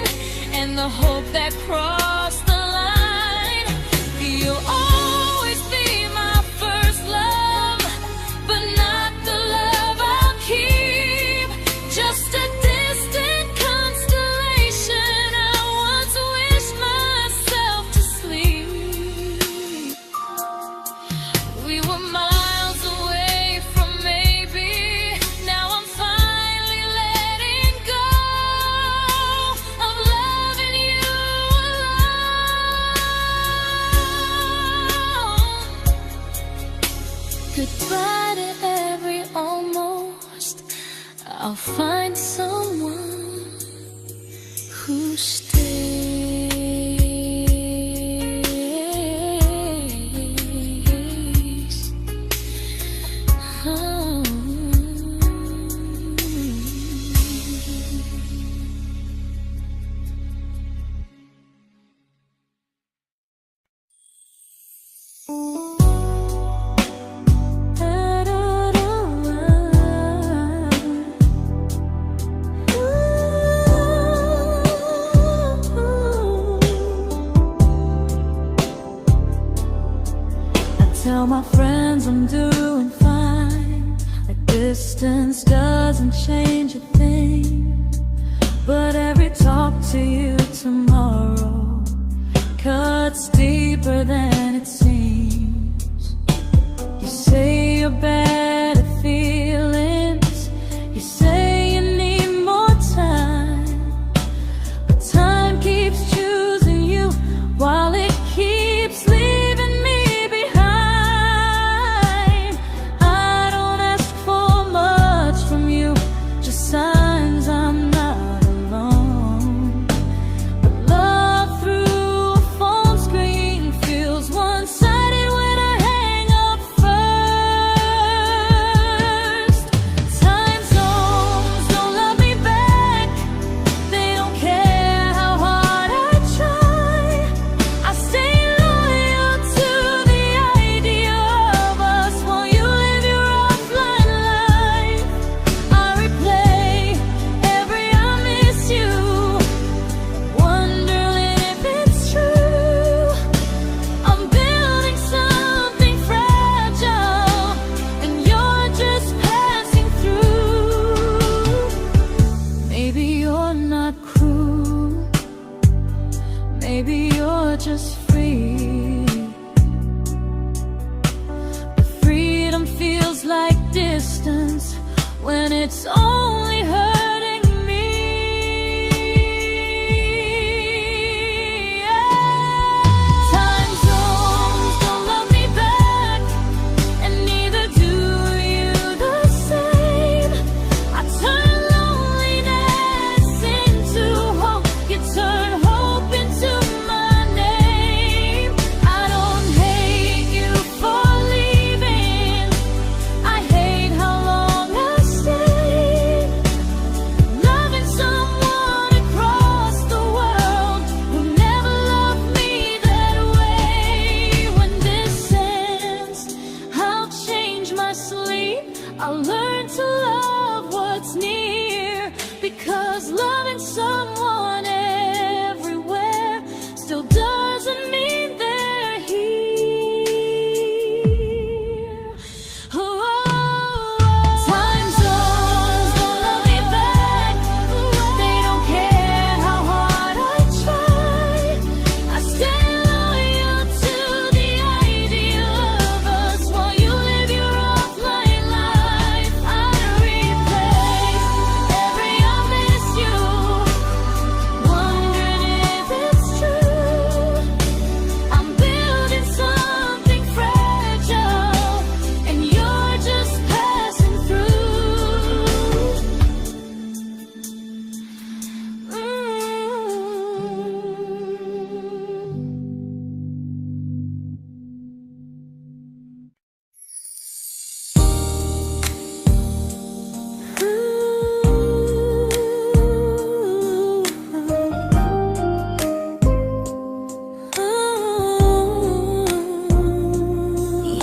and the hope that crossed the line. You'll always be my first love, but not the love I'll keep. Just a distant constellation I once wished myself to sleep. We were miles away from maybe. Now I'm finally letting go of loving you alone. Goodbye to every almost. I'll find someone who stays. Oh. Tell my friends I'm doing fine, like distance doesn't change a thing. But every talk to you tomorrow cuts deeper than it seems. better feelings. You say you need more time, but time keeps choosing you while it keeps leaving me behind. I don't ask for much from you, just signs I'm not alone. But love through a phone screen feels one-sided when I hang up first. Time zones don't love me back. They don't care how hard I try. I stay loyal to the idea of us while you live your offline life. I replay every I miss you, wondering if it's true. I'm building something fragile, and you're just passing through. Maybe you're not cruel, maybe you're just free. But freedom feels like distance when it's only hurting me. Time zones don't love me back, and neither do you the same. I turn loneliness into hope, you turn hope into my name. I don't hate you for leaving, I hate how long I stayed. Loving someone across the world who never loved me that way. When this ends, I'll change my sleep, I'll learn to love what's near, because loving someone everywhere still doesn't mean they're here. Time zones don't love me back. They don't care how hard I try. I stay loyal to the idea of us while you live your offline life. I replay every I miss you, wondering if it's true. I'm building something fragile, and you're just passing through.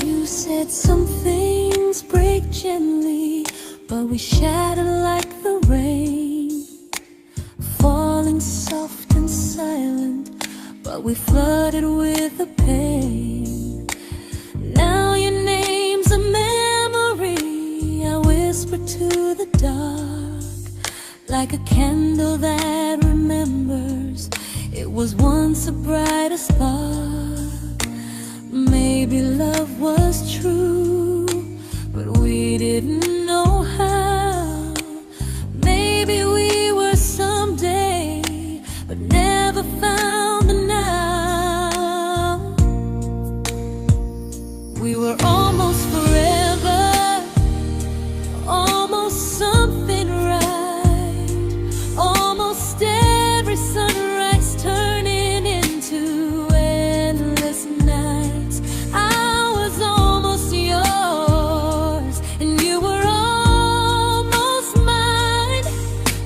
You said some things break gently, but we shatter like the rain, falling soft and silent, but we flooded with the pain. Now your name's a memory I whisper to the dark, like a candle that remembers it was once a brighter spark. Maybe love was true, but we didn't know how. Maybe we were someday, but never found the now. We were almost forever, almost something right, almost every sunrise turning into endless nights. I was almost yours, and you were almost mine,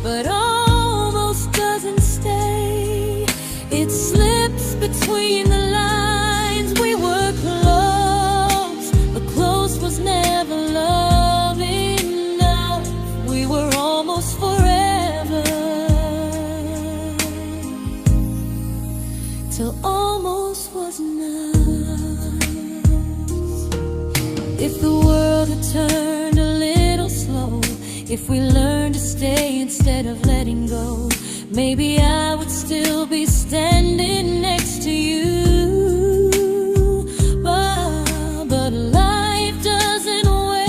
but almost doesn't stay. It slips between the lines. We were close, but close was never love enough. We were almost forever, till almost was enough. If the world had turned a little slow, if we learned to stay instead of letting go, maybe I would still be standing next to you. But life doesn't wait.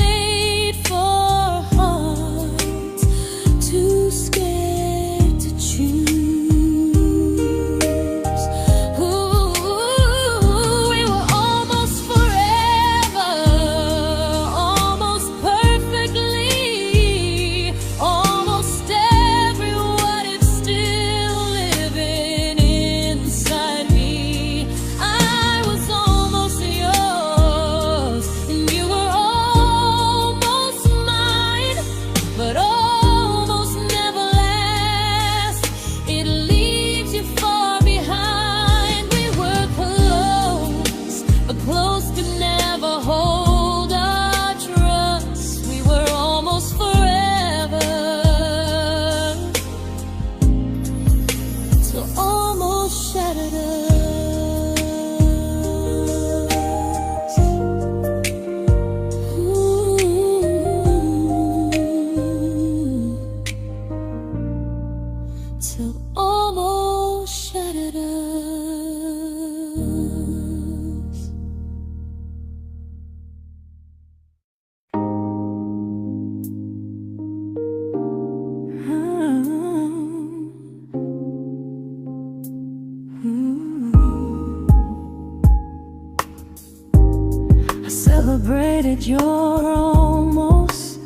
I celebrated your almost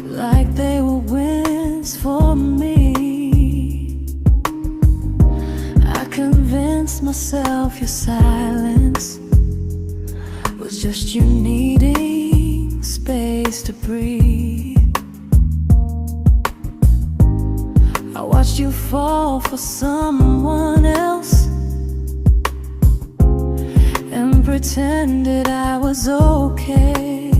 like they were wins for me. I convinced myself your silence was just you needing space to breathe. I watched you fall for someone else and pretended I was okay.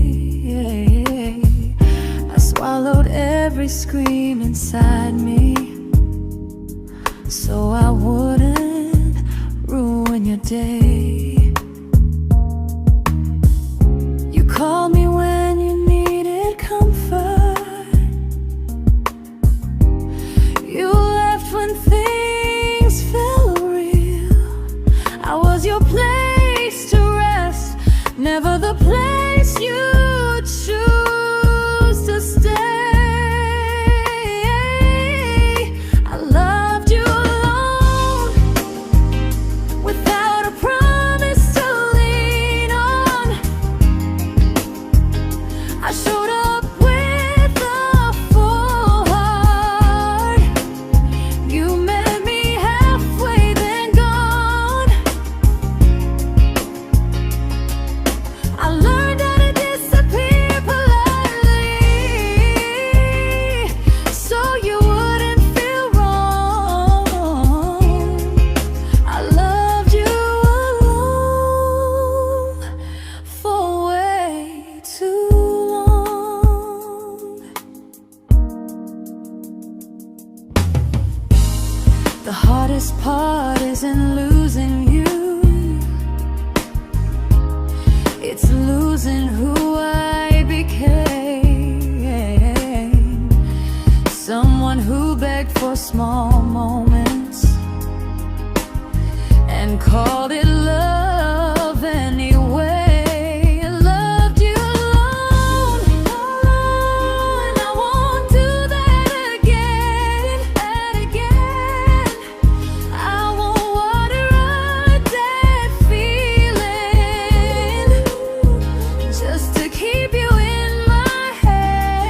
I swallowed every scream inside me so I wouldn't ruin your day. You called me when you needed comfort. You left when things felt real. I was your place to rest, never the place you choose to stay. I loved you alone, without a promise to lean on. I showed up with a full heart. You met me halfway, then gone. I learned how to disappear politely, so you wouldn't feel wrong. I loved you alone for way too long. The hardest part isn't losing you, it's losing who I became. Someone who begged for small moments and called it love anyway. I loved you alone, and I won't do that again. I won't water a dead feeling just to keep you in my hands.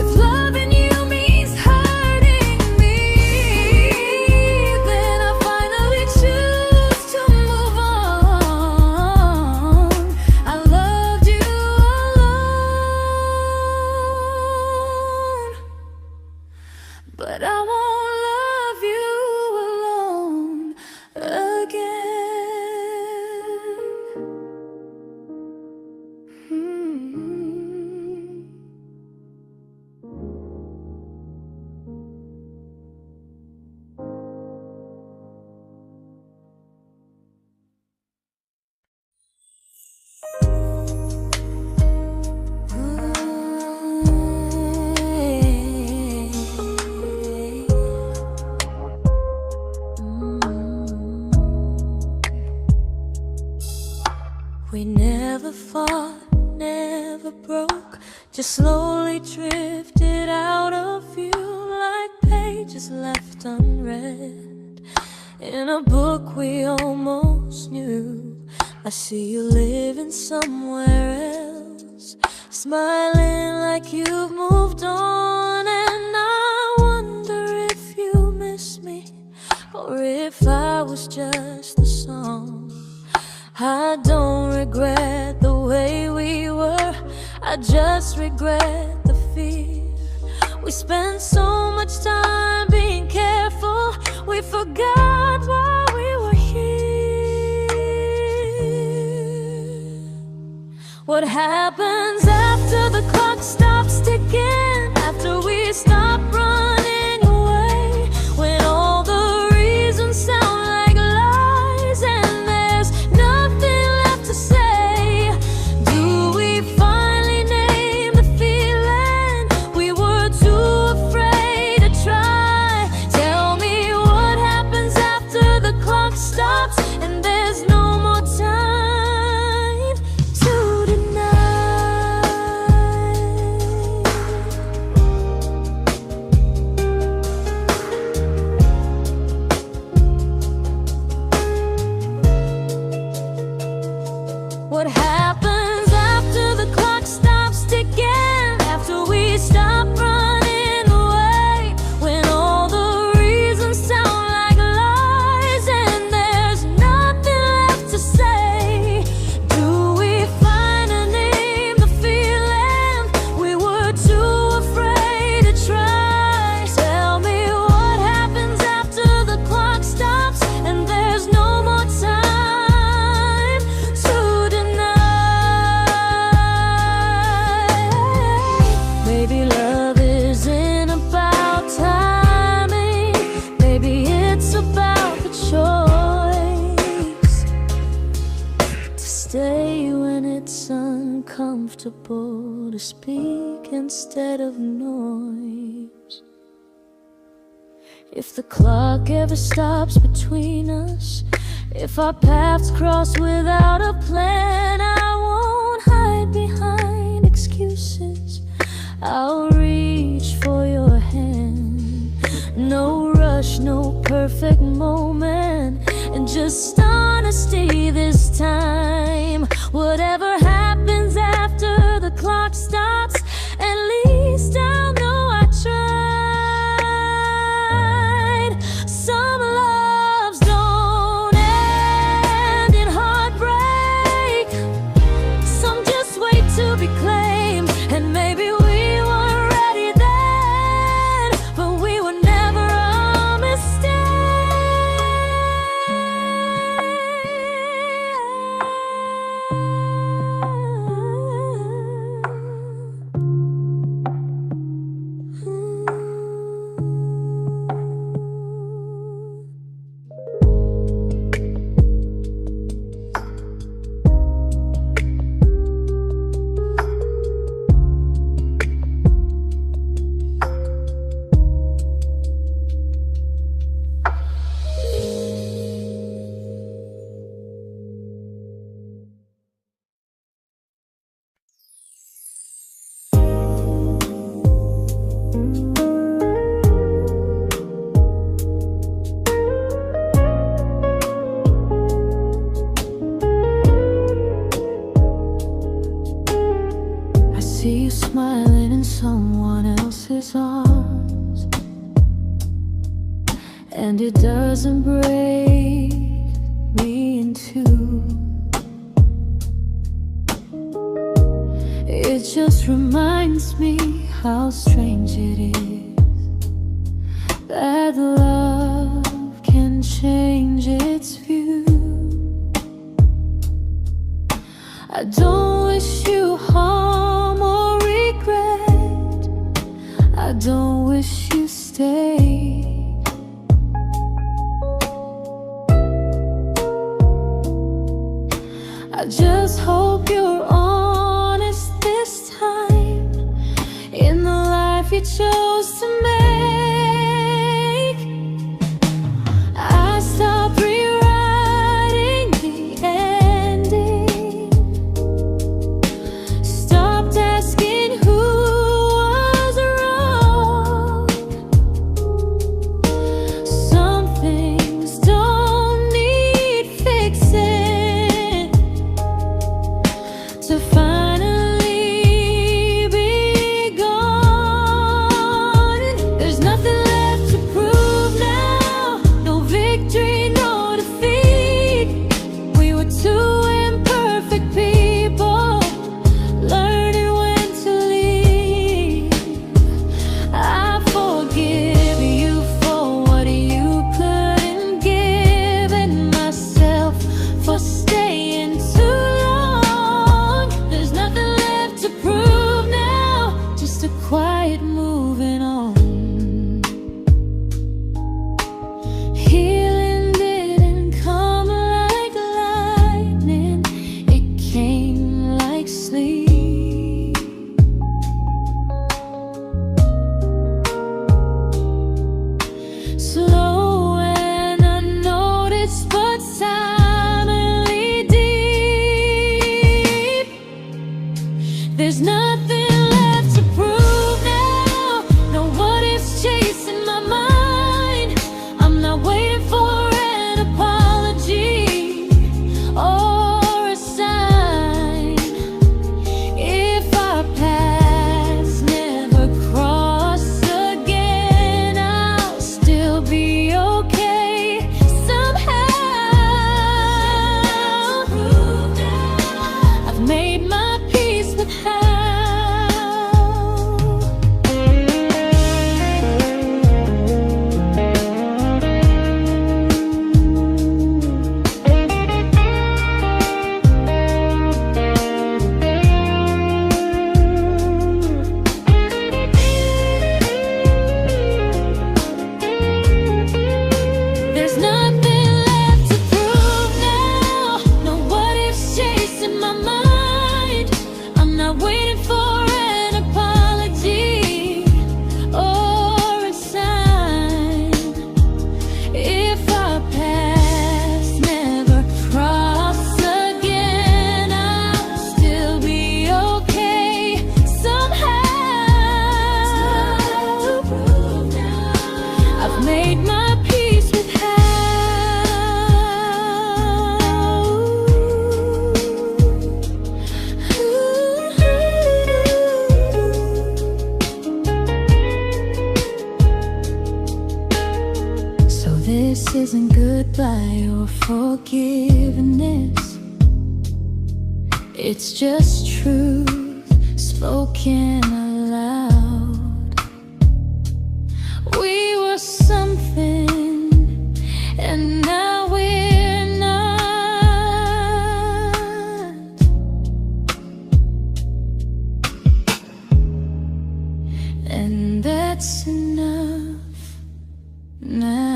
If loving you means hurting me, then I finally choose to move on. I loved you alone, but I won't love you alone again. We never fought, never broke, just slowly drifted out of view like pages left unread in a book we almost knew. I see you living somewhere else, smiling like you've moved on, and I wonder if you miss me or if I was just the song. I don't regret the way we were, I just regret the fear. We spent so much time being careful, we forgot why we were here. What happens after the clock stops ticking, after we stop running away, when all the reasons sound like lies and there's nothing left to say? Do we finally name the feeling we were too afraid to try? comfortable to speak instead of noise. If the clock ever stops between us, if our paths cross without a plan, I won't hide behind excuses. I'll reach for your hand. No rush, no perfect moment, and just honesty this time. Whatever happens after the clock stops, at least I'll know I tried. Some loves don't end in heartbreak, some just wait to be claimed. And maybe we weren't ready then, but we were never a mistake. I see you smiling in someone else's arms, and it doesn't break me in two. It just reminds me how strange it is that love can change its view. I don't wish you harm or regret, I don't wish you stay. I just hope you're honest this time in the life you chose to make. I stopped rewriting the ending, stopped asking who was wrong. made my peace with hell. So this isn't goodbye or forgiveness, it's just truth spoken aloud. We were something, and now we're not. And that's enough now.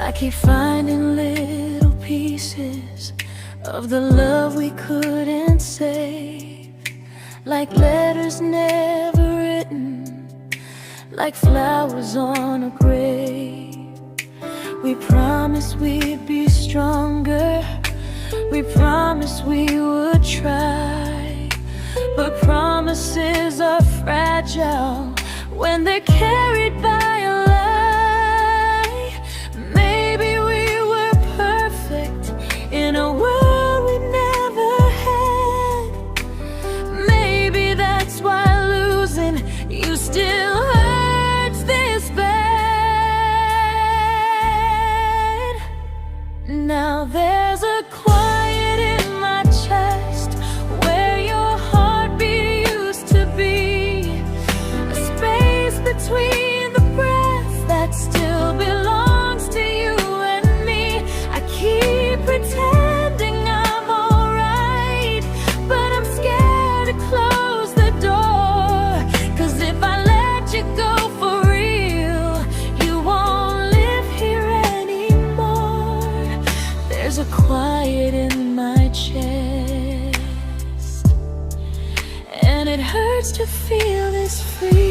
I keep finding little pieces of the love we couldn't save, like letters never written, like flowers on a grave. We promised we'd be stronger, we promised we would try, but promises are fragile when they're carried by a lie. Maybe we were perfect in a world we never had. Maybe that's why losing you still hurts this bad. Now there's a quiet in my chest where your heartbeat used to be, a space between the breaths that still belongs to you and me. I keep pretending I'm alright, but I'm scared to close the door, 'cause if I let you go for real, you won't live here anymore. There's a quiet in my chest, and it hurts to feel this free.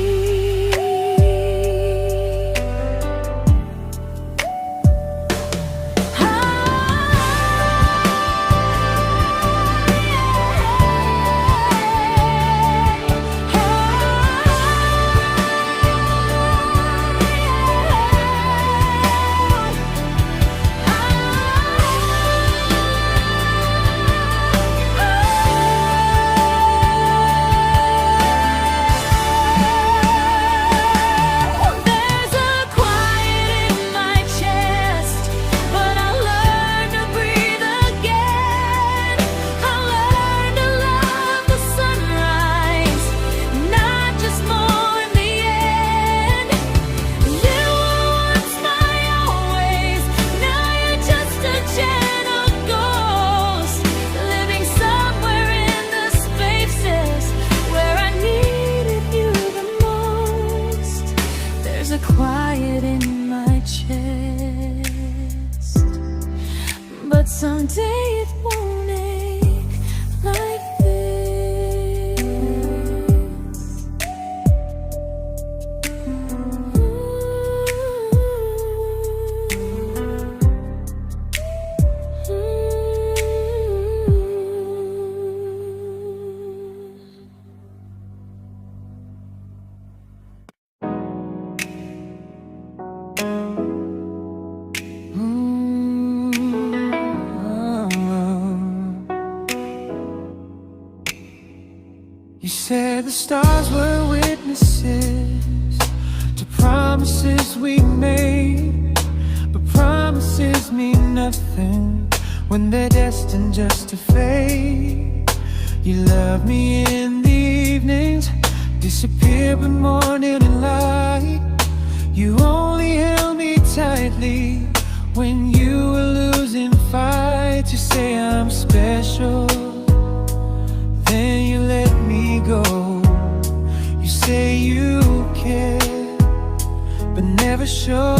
Quiet in my chest, but someday it won't ache like this. You said the stars were witnesses to promises we made, but promises mean nothing when they're destined just to fade. You love me in the evenings, disappear when morning and light. You only held me tightly when you were losing fights. You say I'm special, then you let me go. You say you care, but never show,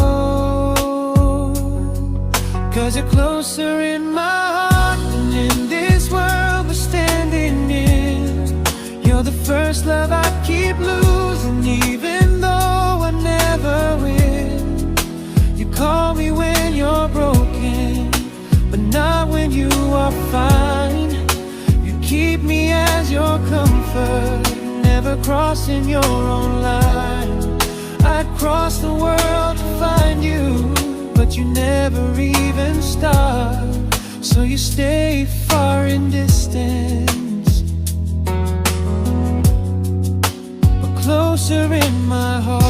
'cause you're closer in my heart than your comfort, never crossing your own line. I'd cross the world to find you, but you never even start. So you stay far in distance, but closer in my heart.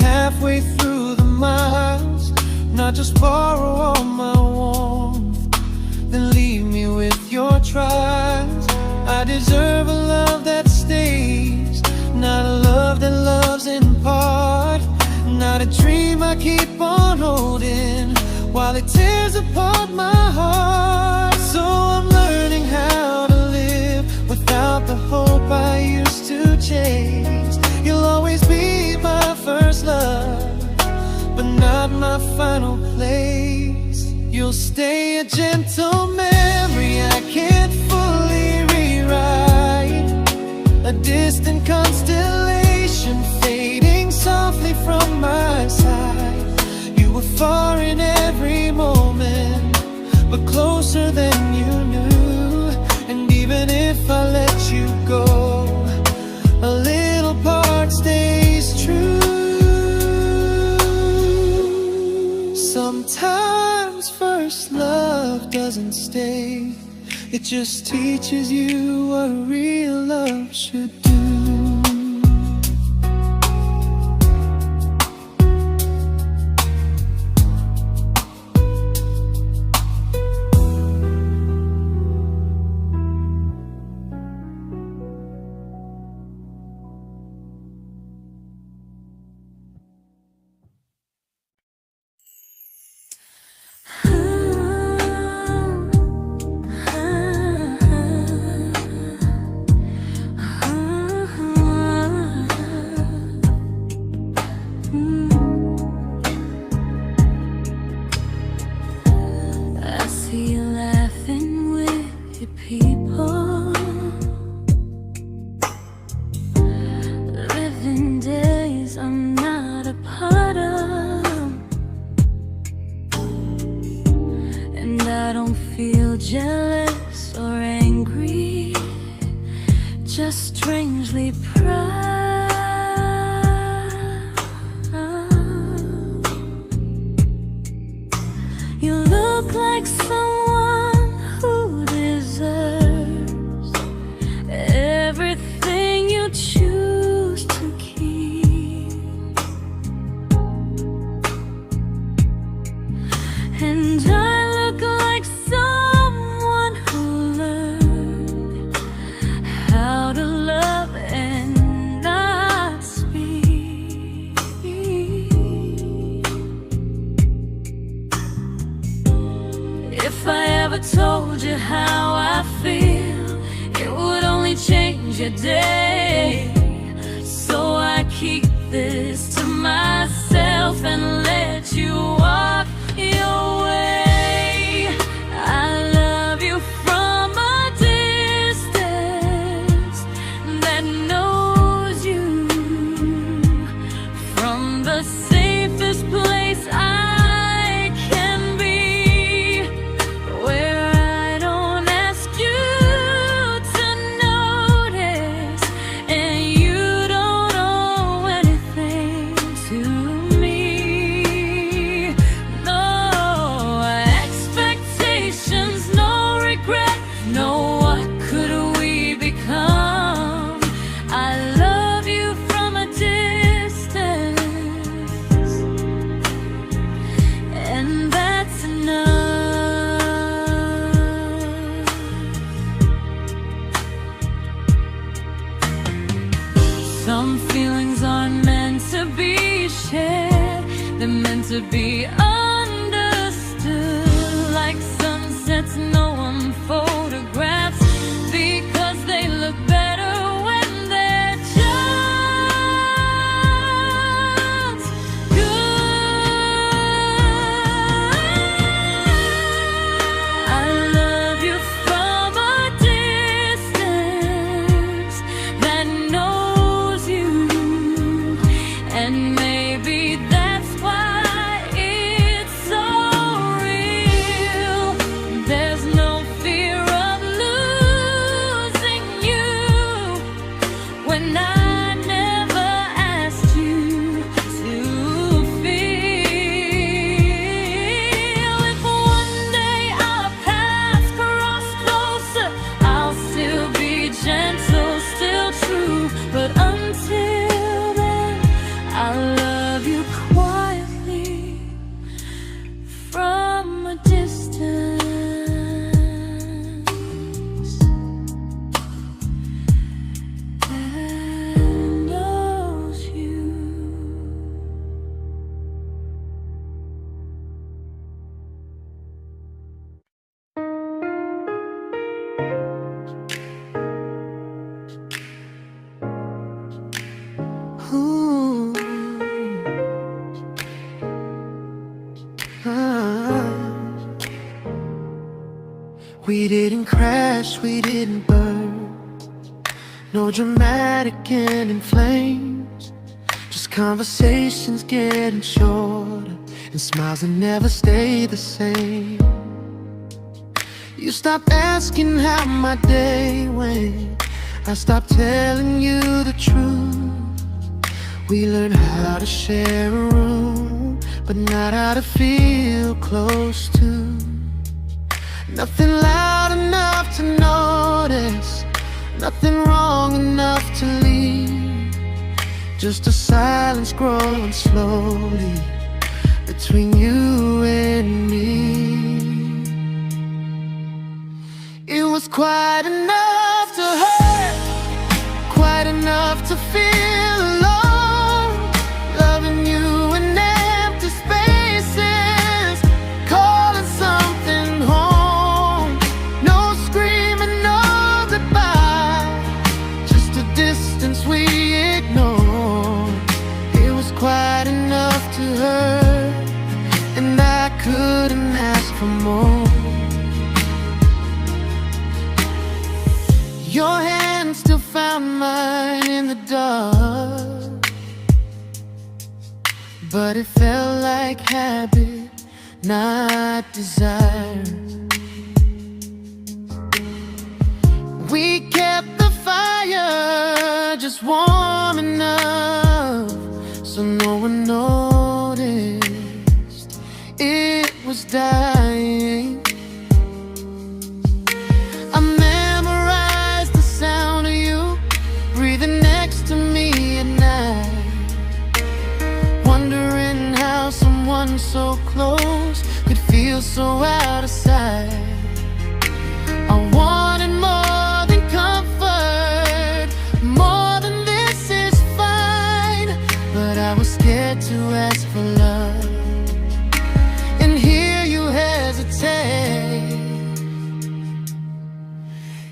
Halfway through the miles, not just borrow all my warmth, then leave me with your trials. I deserve a love that stays, not a love that loves in part, not a dream I keep on holding while it tears apart my heart. So I'm learning how to live without the hope I used to chase. You'll always be my first love, but not my final place. You'll stay a gentle memory I can't fully rewrite, a distant constellation fading softly from my side. You were far in every moment, but closer than you knew. And even if I let you go, a little part stays true. Sometimes first love doesn't stay, it just teaches you what real love should do. Jealous or angry, just strangely proud. You look like someone who deserves everything you choose to keep, and I look like someone who learned how to love and not speak. If I ever told you how I feel, it would only change your day. So I keep this to myself and let you walk your way. I love you from a distance that knows you, from the safest place I can be, where I don't ask you to notice and you don't owe anything to me. No expectations, no regret, no what could we become. I love you from a distance, and that's enough. Some feelings aren't meant to be shared, they're meant to be understood, like sunsets no one photographs, because they look better when they're just good. I love you from a distance We didn't crash, we didn't burn. No dramatic end in flames. Just conversations getting shorter, and smiles that never stay the same. You stopped asking how my day went. I stopped telling you the truth. We learned how to share a room, but not how to feel close to. Nothing loud enough to notice, nothing wrong enough to leave. Just a silence growing slowly between you and me. It was quite enough to hurt, quite enough to feel alone. Loving you in empty spaces, calling something home. No screaming, no goodbye, just a distance we ignored. It was quite enough to hurt, and I couldn't ask for more. Your hand still found mine in the dark, but it felt like habit, not desire. We kept the fire just warm enough so no one noticed it was dying. I memorized the sound of you breathing next to me at night, wondering how someone so close could feel so out of sight. I wanted more than comfort, more than this is fine, but I was scared to ask for love and hear you hesitate.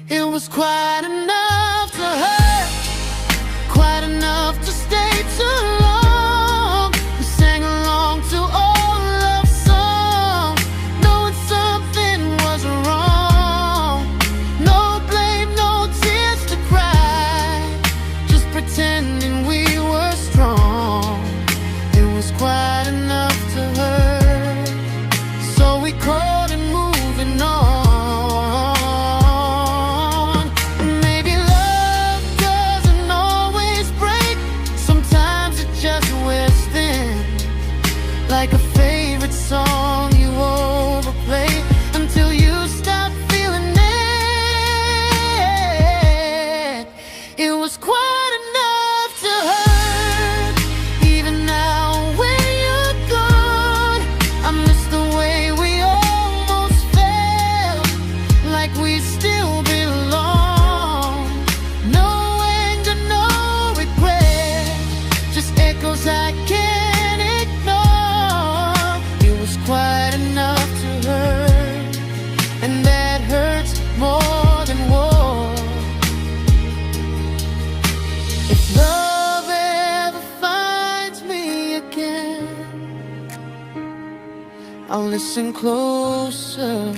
It was quite enough to hurt, quite enough to stay too long. We sang along to old love songs, knowing something was wrong. No blame, no tears to cry, just pretending we were strong. It was quite enough to hurt, so we called and moving on. Like a favorite song you overplay until you stop feeling it. It was quite enough to hurt. Even now when you're gone, I miss the way we almost felt, like we still belong. No anger, no regret, just echoes I can't ignore. It was quite enough to hurt, and that hurts more than war. If love ever finds me again, I'll listen closer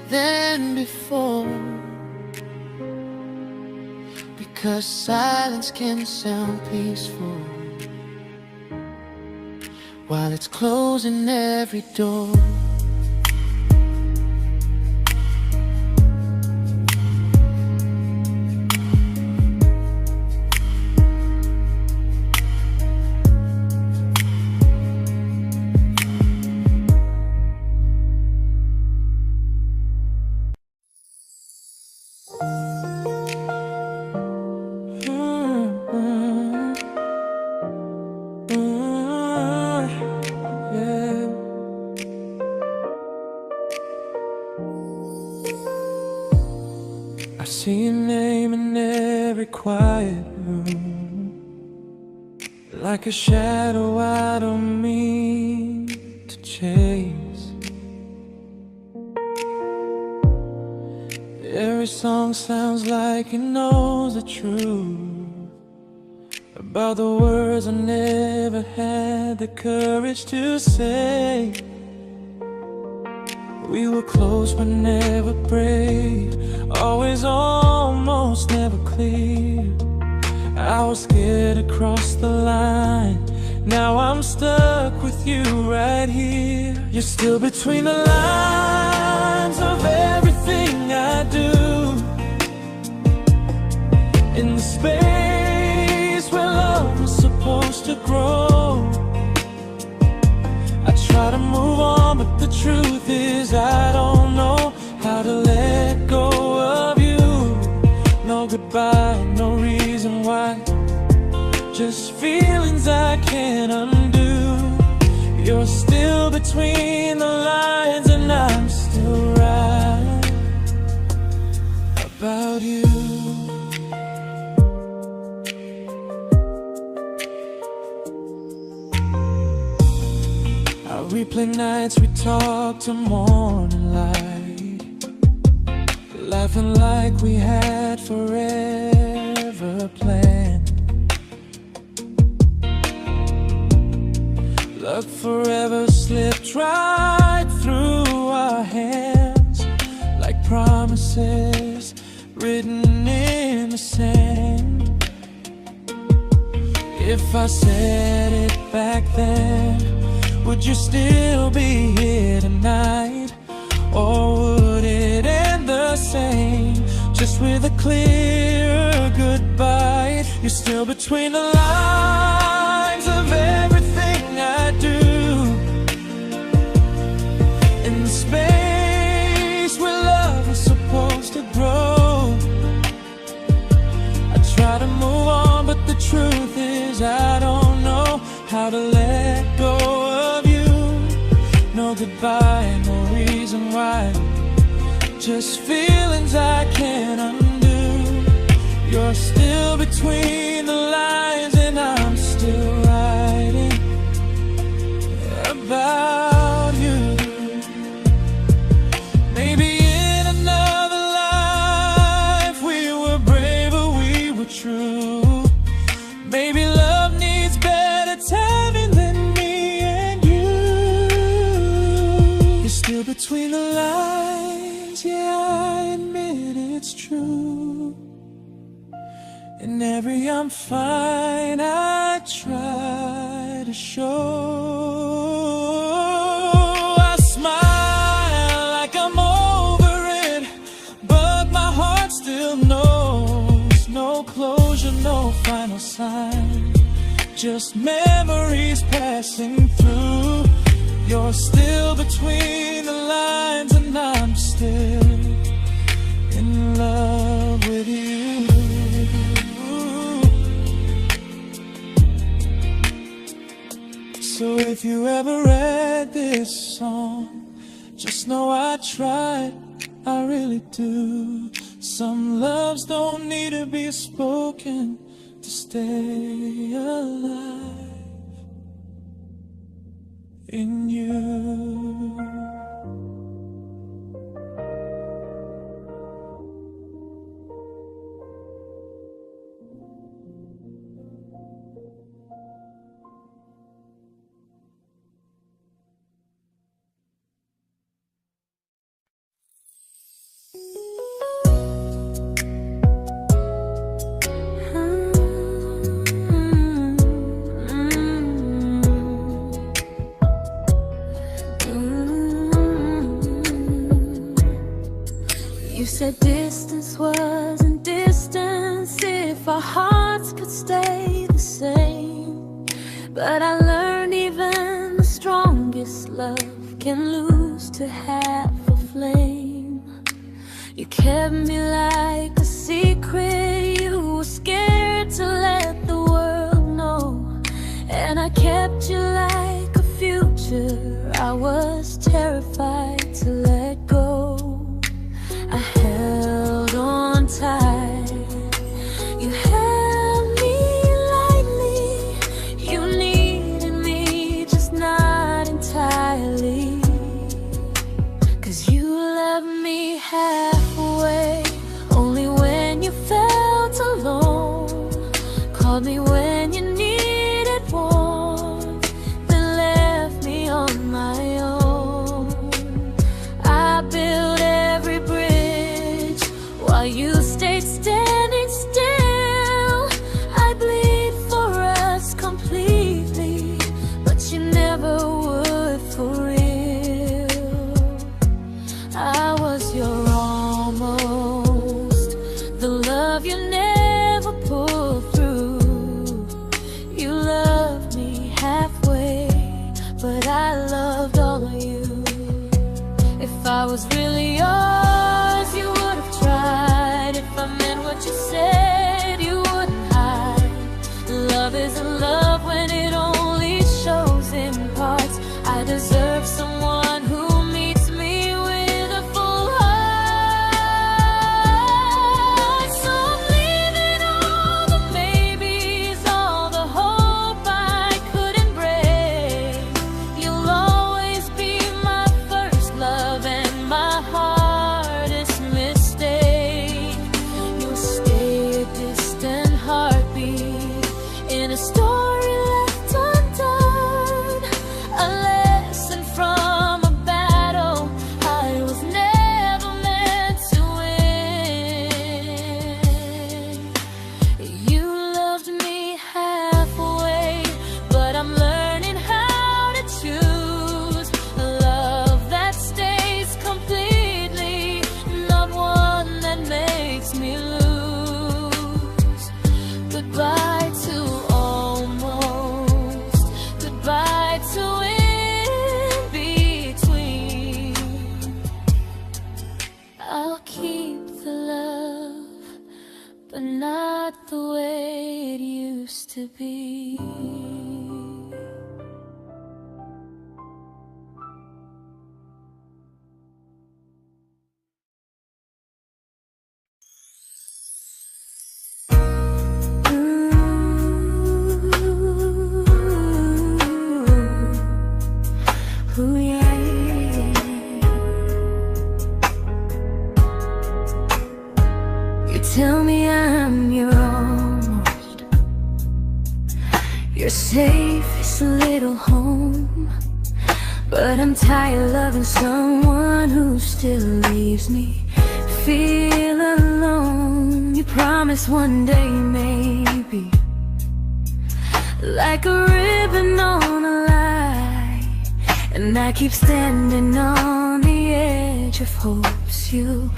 than before, because silence can sound peaceful while it's closing every door. I see your name in every quiet room, like a shadow I don't mean to chase. Every song sounds like it knows the truth about the words I never had the courage to say. We were close but never brave, always almost never clear. I was scared to cross the line, now I'm stuck with you right here. You're still between the lines of everything I do, in the space where love was supposed to grow. I try to move on, but the truth is I don't know how to let go of you. No goodbye, no reason why, just feelings I can't undo. You're still between the lines and I'm still right about you. I replay nights we talk to morning light, laughing like we had forever planned. Luck forever slipped right through our hands, like promises written in the sand. If I said it back then, would you still be here tonight? Or would it end the same, just with a clear goodbye? You're still between the lines of everything I do, in the space where love was supposed to grow. I try to move on, but the truth is I don't know how to let go of you. No goodbye, no reason why, just feelings I can't undo. You're still between the lines and I'm still writing about you. Maybe in another life we were braver, we were true. Maybe love needs better timing than me and you. You're still between the lines, yeah, I admit it's true. In every I'm fine I try to show. I smile like I'm over it, but my heart still knows. No closure, no final sign, just memories passing through. You're still between the lines and I'm still in love with you. So if you ever read this song, just know I tried, I really do. Some loves don't need to be spoken to stay alive in you. You said distance wasn't distance if our hearts could stay the same. But I learned even the strongest love can lose to half a flame. You kept me like a secret, you were scared to let the world know. And I kept you like a future, I was terrified to let go. I held on tight, you held me lightly. You needed me, just not entirely. 'Cause you left me halfway, only when you felt alone. Called me when you needed warmth, then left me on my own. I you stayed standing still. I bleed for us completely, but you never would for real. I was your almost, the love you never pulled through. You loved me halfway, but I loved all of you. If I was really yours, you would have tried. If I meant what you said, you wouldn't hide. Love isn't love when it only shows in parts. I deserve someone who meets me with a full heart. So I'm leaving all the maybes, all the hope I couldn't break. You'll always be my first love and my hardest mistake. You'll stay a distant heartbeat in a story left undone, a lesson from a battle I was never meant to win. You loved me halfway, but I'm learning how to choose a love that stays completely, not one that makes me lose. Goodbye to almost, goodbye to in between. I'll keep the love, but not the way it used to be. Ooh, yeah, yeah. You tell me I'm your almost, your safest little home, but I'm tired loving someone who still leaves me feel alone. You promise one day maybe, like a ribbon on a line, and I keep standing on the edge of hopes you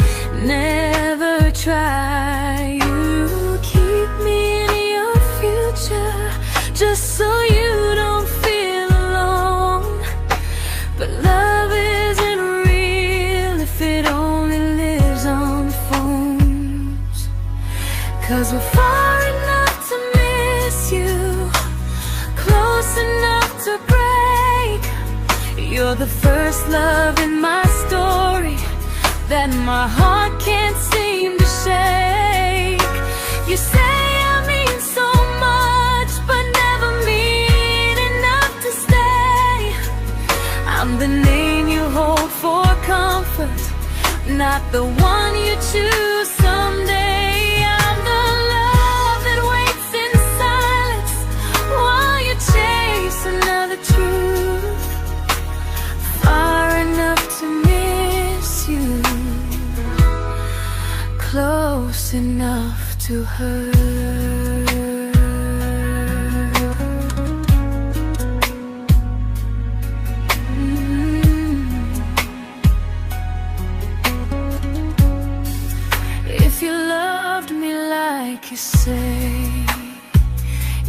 never try. You keep me in your future just so you don't feel alone. But love isn't real if it only lives on phones. 'Cause we're far enough to miss you, close enough to break. You're the first love in my story that my heart can't seem to shake. You say I mean so much, but never mean enough to stay. I'm the name you hold for comfort, not the one you choose someday. I'm the love that waits in silence while you chase another truth. Far enough to miss you, close enough to hurt. If you loved me like you say,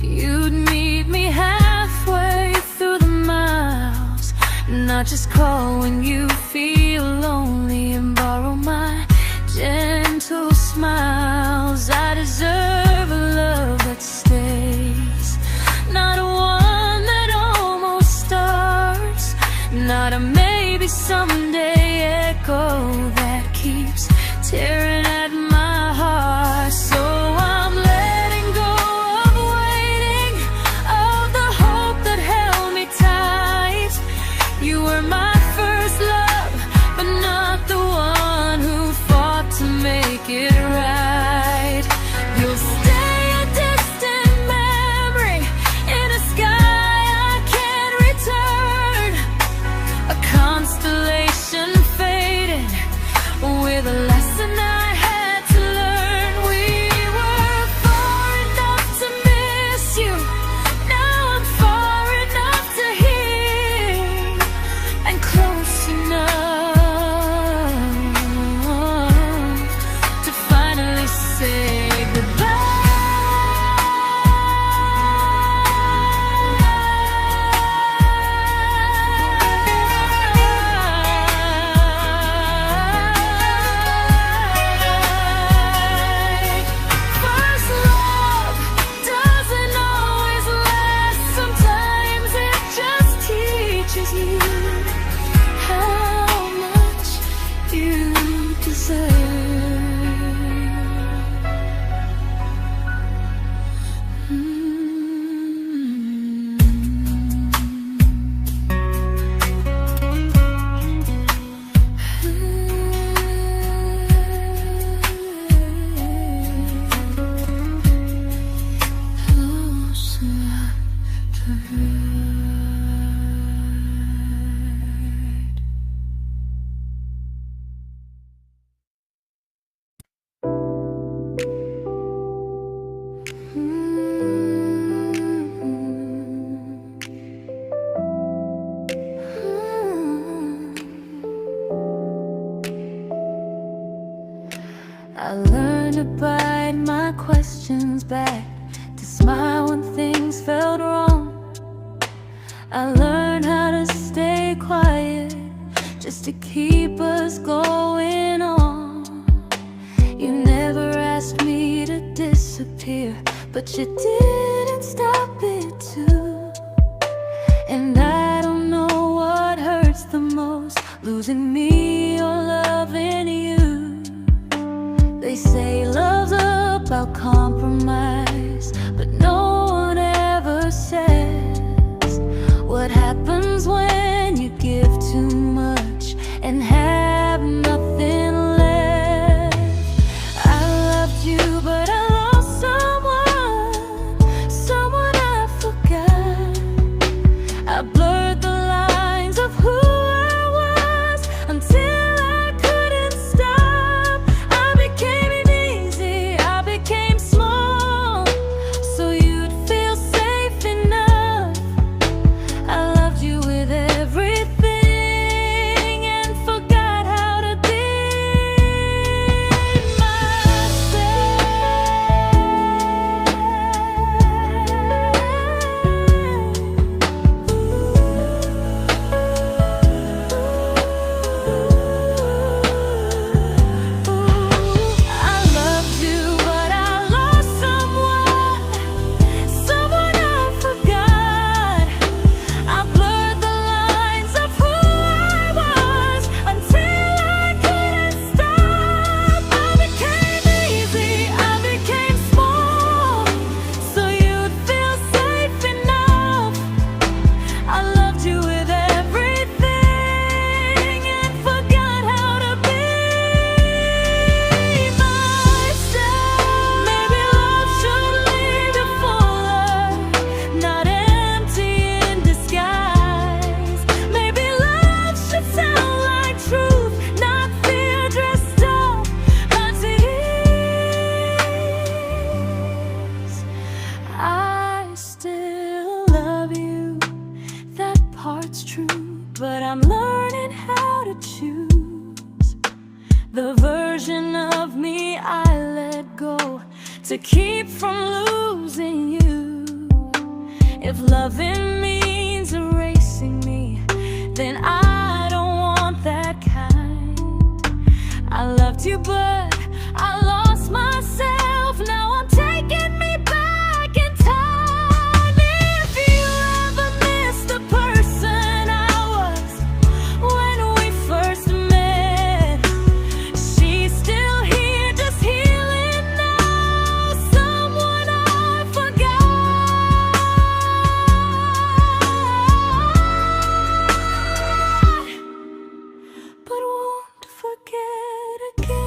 you'd meet me halfway through the miles, not just call when you feel lonely and borrow my gentle smiles. I deserve a love that stays, not one that almost starts, not a maybe someday echo that keeps tearing at my heart. So I'm letting go of waiting, of the hope that held me tight. You were my first love, but not the one who fought to make it right. You'll stay a distant memory in a sky I can't return, a constellation faded with a lesson I had to learn. I learned to bite my questions back, to smile when things felt wrong. I learned how to stay quiet, just to keep us going on. You never asked me to disappear, but you didn't stop it too. And I don't know what hurts the most, losing me or loving you. They say love's about compromise, but no one ever says what happens when you give too much and have nothing left. I loved you, but I lost someone I forgot. I blurred the lines of who I was until I couldn't stop. I became easy, I became small, so you'd feel safe enough. I loved you with everything and forgot how to be but I'm learning how to choose the version of me I let go to keep from losing you. If loving means erasing me, then I don't want that kind. I loved you, but I lost myself. Now I'm taking me back in time. If you ever miss the person I was when we first met, she's still here, just healing now. Someone I forgot, but won't forget again.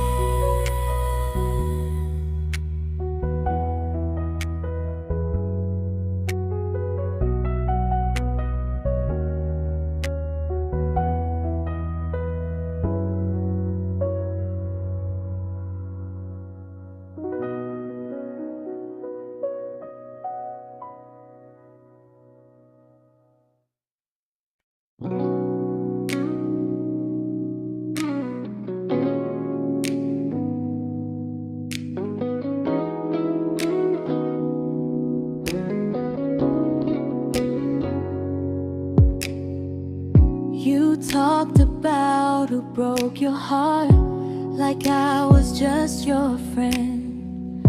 You talked about who broke your heart, like I was just your friend.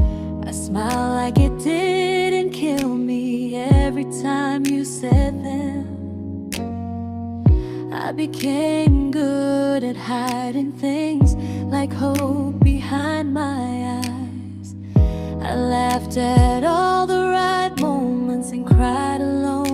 I smile like it didn't kill me every time you said them. I became good at hiding things like hope behind my eyes. I laughed at all the right moments and cried alone